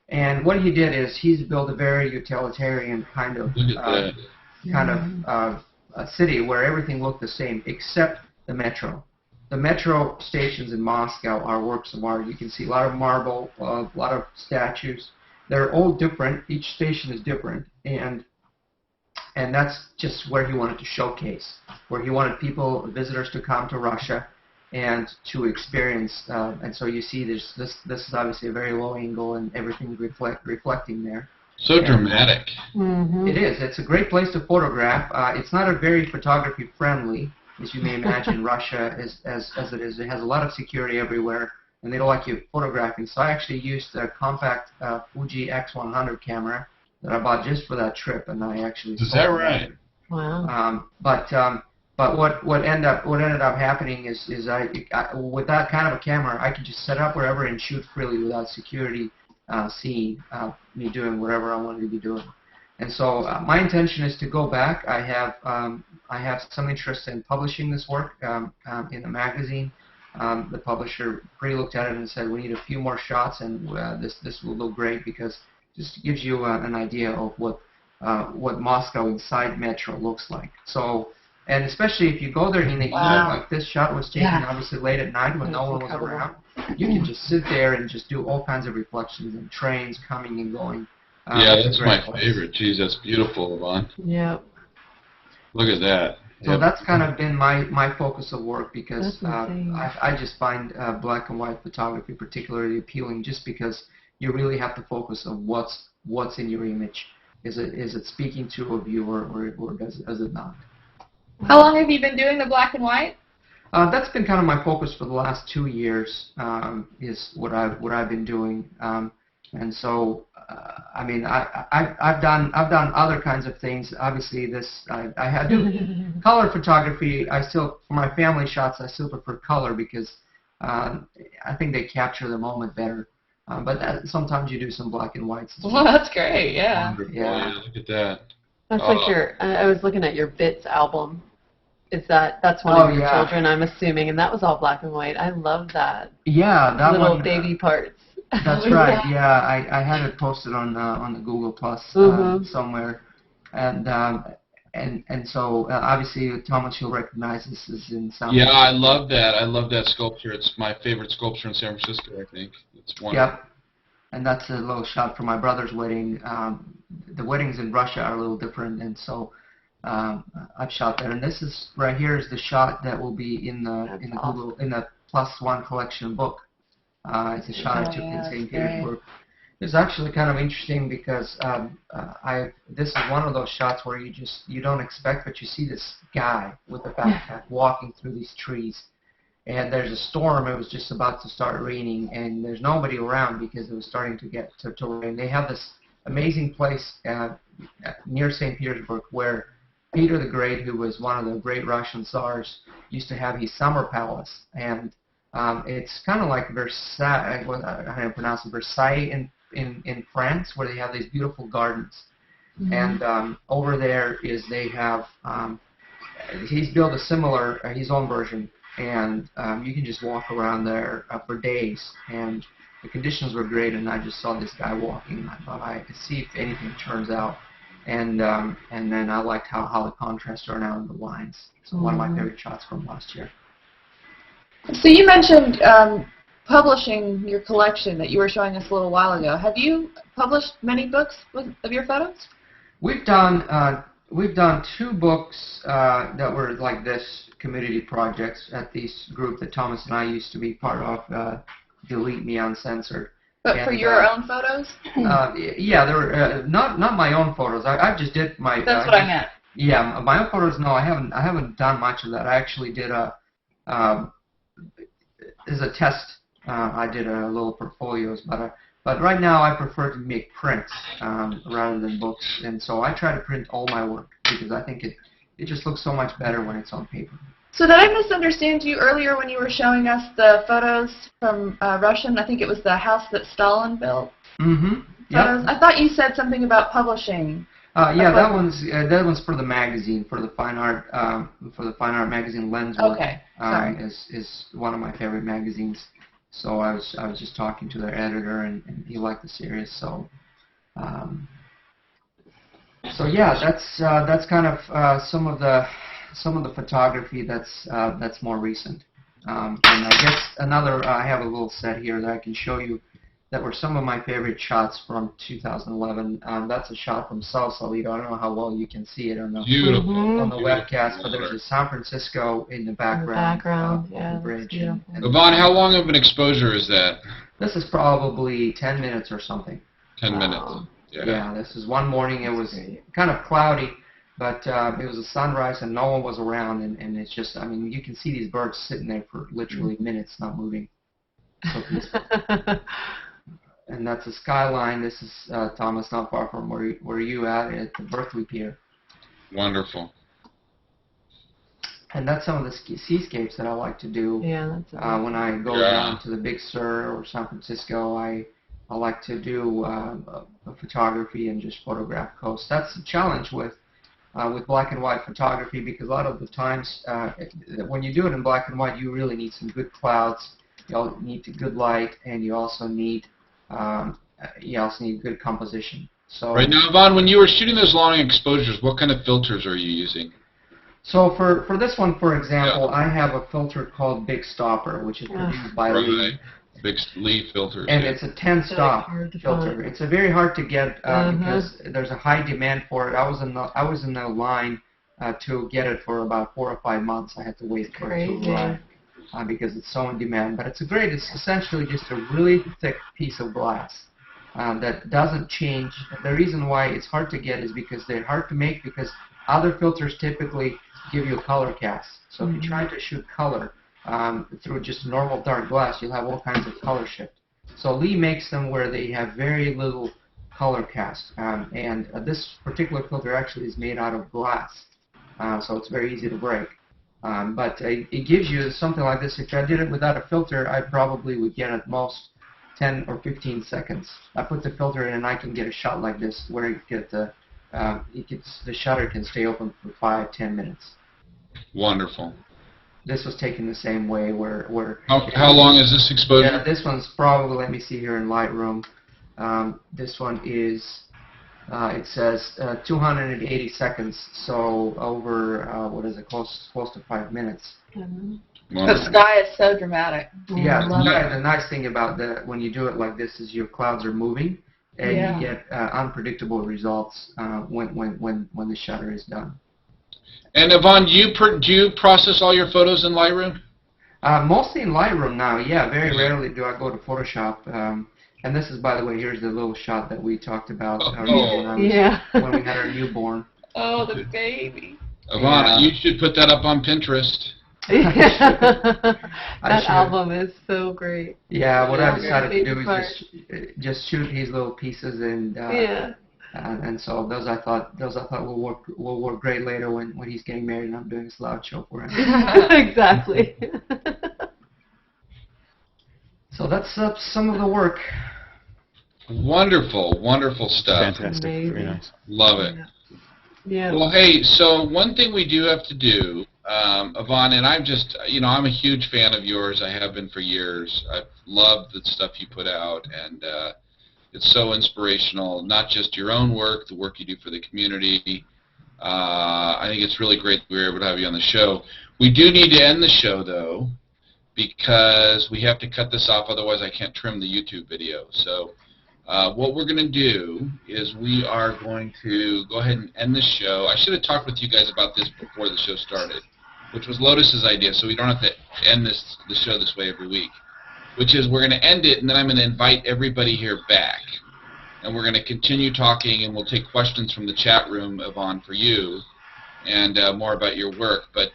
And what he did is he's built a very utilitarian kind of a city where everything looked the same except the metro. The metro stations in Moscow are works of art. You can see a lot of marble, a lot of statues. They're all different. Each station is different, and that's just where he wanted to showcase, where he wanted visitors to come to Russia and to experience, and so you see this is obviously a very low angle and everything's reflecting there. So dramatic. It is. It's a great place to photograph. It's not a very photography friendly, as you may imagine. Russia, as it is, it has a lot of security everywhere, and they don't like you photographing. So I actually used a compact Fuji X100 camera that I bought just for that trip, and I actually. Is that right? Wow. But what ended up happening is I with that kind of a camera, I could just set up wherever and shoot freely without security seeing me doing whatever I wanted to be doing. And so my intention is to go back. I have some interest in publishing this work in a magazine. The publisher pre-looked at it and said we need a few more shots, and this will look great because it just gives you an idea of what Moscow inside Metro looks like. So. And especially if you go there in the evening, like this shot was taken obviously late at night when no one was around, you can just sit there and just do all kinds of reflections and trains coming and going. Yeah, that's my favorite. Geez, that's beautiful, Yvonne. Yep. Look at that. So that's kind of been my focus of work because I just find black and white photography particularly appealing just because you really have to focus on what's in your image. Is it speaking to a viewer or does it not? How long have you been doing the black and white? That's been kind of my focus for the last 2 years. Is what I've been doing, and so I mean I've done other kinds of things. Obviously, I do color photography. For my family shots, I still prefer color because I think they capture the moment better. But sometimes you do some black and whites. Well, that's great. Yeah. Wonderful. Yeah, look at that. That's like I was looking at your Bits album. That's one of your children, I'm assuming, and that was all black and white. I love that. Yeah, that little baby parts. That's right. Yeah, I had it posted on the Google Plus somewhere, and so obviously Thomas, you'll recognize this is in some. Yeah, I love that. I love that sculpture. It's my favorite sculpture in San Francisco. I think it's wonderful. Yep, and that's a little shot for my brother's wedding. The weddings in Russia are a little different, and so. I've shot there, and this is right here is the shot that will be in the +1 collection book. It's a shot I took in St. Petersburg. It's actually kind of interesting because this is one of those shots where you don't expect, but you see this guy with a backpack walking through these trees, and there's a storm. It was just about to start raining, and there's nobody around because it was starting to get to rain. They have this amazing place near St. Petersburg where Peter the Great, who was one of the great Russian Tsars, used to have his summer palace, and it's kind of like Versailles. How do you pronounce it? Versailles in France, where they have these beautiful gardens. And over there they have he's built a similar his own version, and you can just walk around there for days, and the conditions were great. And I just saw this guy walking, and I thought I could see if anything turns out. And then I liked how the contrasts are now in the lines. So one of my favorite shots from last year. So you mentioned publishing your collection that you were showing us a little while ago. Have you published many books of your photos? We've done 2 books that were like this, community projects at this group that Thomas and I used to be part of, Delete Me Uncensored. But for your own photos? Yeah, there were not my own photos. I just did my. That's what I meant. Yeah, my own photos. No, I haven't done much of that. I actually did as a test. I did a little portfolios, but right now I prefer to make prints rather than books, and so I try to print all my work because I think it just looks so much better when it's on paper. So did I misunderstand you earlier when you were showing us the photos from Russian? I think it was the house that Stalin built. Mm-hmm. Yeah. I thought you said something about publishing. Yeah, that one's for the magazine, for the fine art magazine Lenswork. Okay. Sorry. Is one of my favorite magazines. So I was just talking to their editor, and he liked the series. So yeah, that's kind of some of the photography that's more recent. And I guess I have a little set here that I can show you that were some of my favorite shots from 2011. That's a shot from Sausalito. I don't know how well you can see it on the webcast, but there's a San Francisco in the background. Yeah, the bridge. Yvonne, how long of an exposure is that? This is probably 10 minutes or something. 10 minutes. Yeah, this is one morning. It was kind of cloudy, but it was a sunrise and no one was around, and it's just, I mean, you can see these birds sitting there for literally minutes, not moving. So peaceful. And that's the skyline. This is, Thomas, not far from where you at the Berkeley Pier. Wonderful. And that's some of the seascapes that I like to do. Yeah, that's when I go down to the Big Sur or San Francisco, I like to do photography and just photograph coast. That's the challenge with black and white photography, because a lot of the times when you do it in black and white, you really need some good clouds. You need good light, and you also need good composition. So right now, Yvonne, when you were shooting those long exposures, what kind of filters are you using? So for this one, for example, I have a filter called Big Stopper, which is produced by Lee. Big Lee filters. And it's a 10-stop filter. It's very hard to get because there's a high demand for it. I was in the line to get it for about 4 or 5 months. I had to wait for it to arrive because it's so in demand. But it's essentially just a really thick piece of glass that doesn't change. The reason why it's hard to get is because they're hard to make, because other filters typically give you a color cast. So if you try to shoot color through just normal dark glass, you'll have all kinds of color shift. So Lee makes them where they have very little color cast. And this particular filter actually is made out of glass. So it's very easy to break. But it gives you something like this. If I did it without a filter, I probably would get at most 10 or 15 seconds. I put the filter in and I can get a shot like this where you get the shutter can stay open for 5-10 minutes. Wonderful. This was taken the same way where how long is this exposure? Yeah, this one's probably, let me see here in Lightroom. This one is, it says 280 seconds, so over, close to 5 minutes. The sky is so dramatic. Yeah, the nice thing about when you do it like this is your clouds are moving, and you get unpredictable results when the shutter is done. And Yvonne, do you process all your photos in Lightroom? Mostly in Lightroom now, yeah. Very rarely do I go to Photoshop. And this is, by the way, here's the little shot that we talked about Yeah. when we had our newborn. Oh, the baby. Yvonne, Yeah. you should put that up on Pinterest. That album is so great. Yeah, what I decided to Baby do part. is just shoot his little pieces, and Yeah. and so those I thought will work great later when he's getting married and I'm doing a slideshow for him. Exactly. So that's some of the work. Wonderful, wonderful stuff. Fantastic. Very Amazing. nice. Love it. Yeah. Well, hey, so one thing we do have to do, Yvonne, and I'm just, I'm a huge fan of yours. I have been for years. I've loved the stuff you put out, and it's so inspirational, not just your own work, the work you do for the community. I think it's really great that we were able to have you on the show. We do need to end the show, though, because we have to cut this off, otherwise I can't trim the YouTube video. So what we're going to do is we are going to go ahead and end the show. I should have talked with you guys about this before the show started, which was Lotus's idea, so we don't have to end the show this way every week, which is we're going to end it, and then I'm going to invite everybody here back. And we're going to continue talking, and we'll take questions from the chat room, Yvonne, for you, and more about your work. But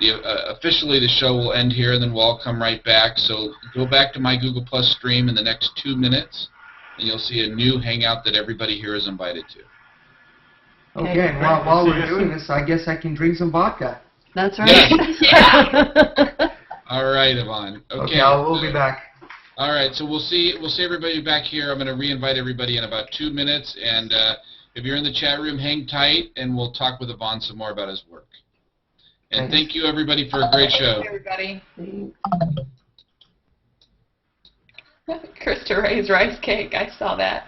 officially the show will end here, and then we'll all come right back. So go back to my Google Plus stream in the next 2 minutes, and you'll see a new hangout that everybody here is invited to. Okay, while we're doing this, I guess I can drink some vodka. That's right. All right, Yvonne. Okay, we'll be back. All right, so we'll see everybody back here. I'm going to re-invite everybody in about 2 minutes, and if you're in the chat room, hang tight, and we'll talk with Yvonne some more about his work. And thank you, everybody, for a great show. Thank you, everybody. Krista Ray's rice cake. I saw that.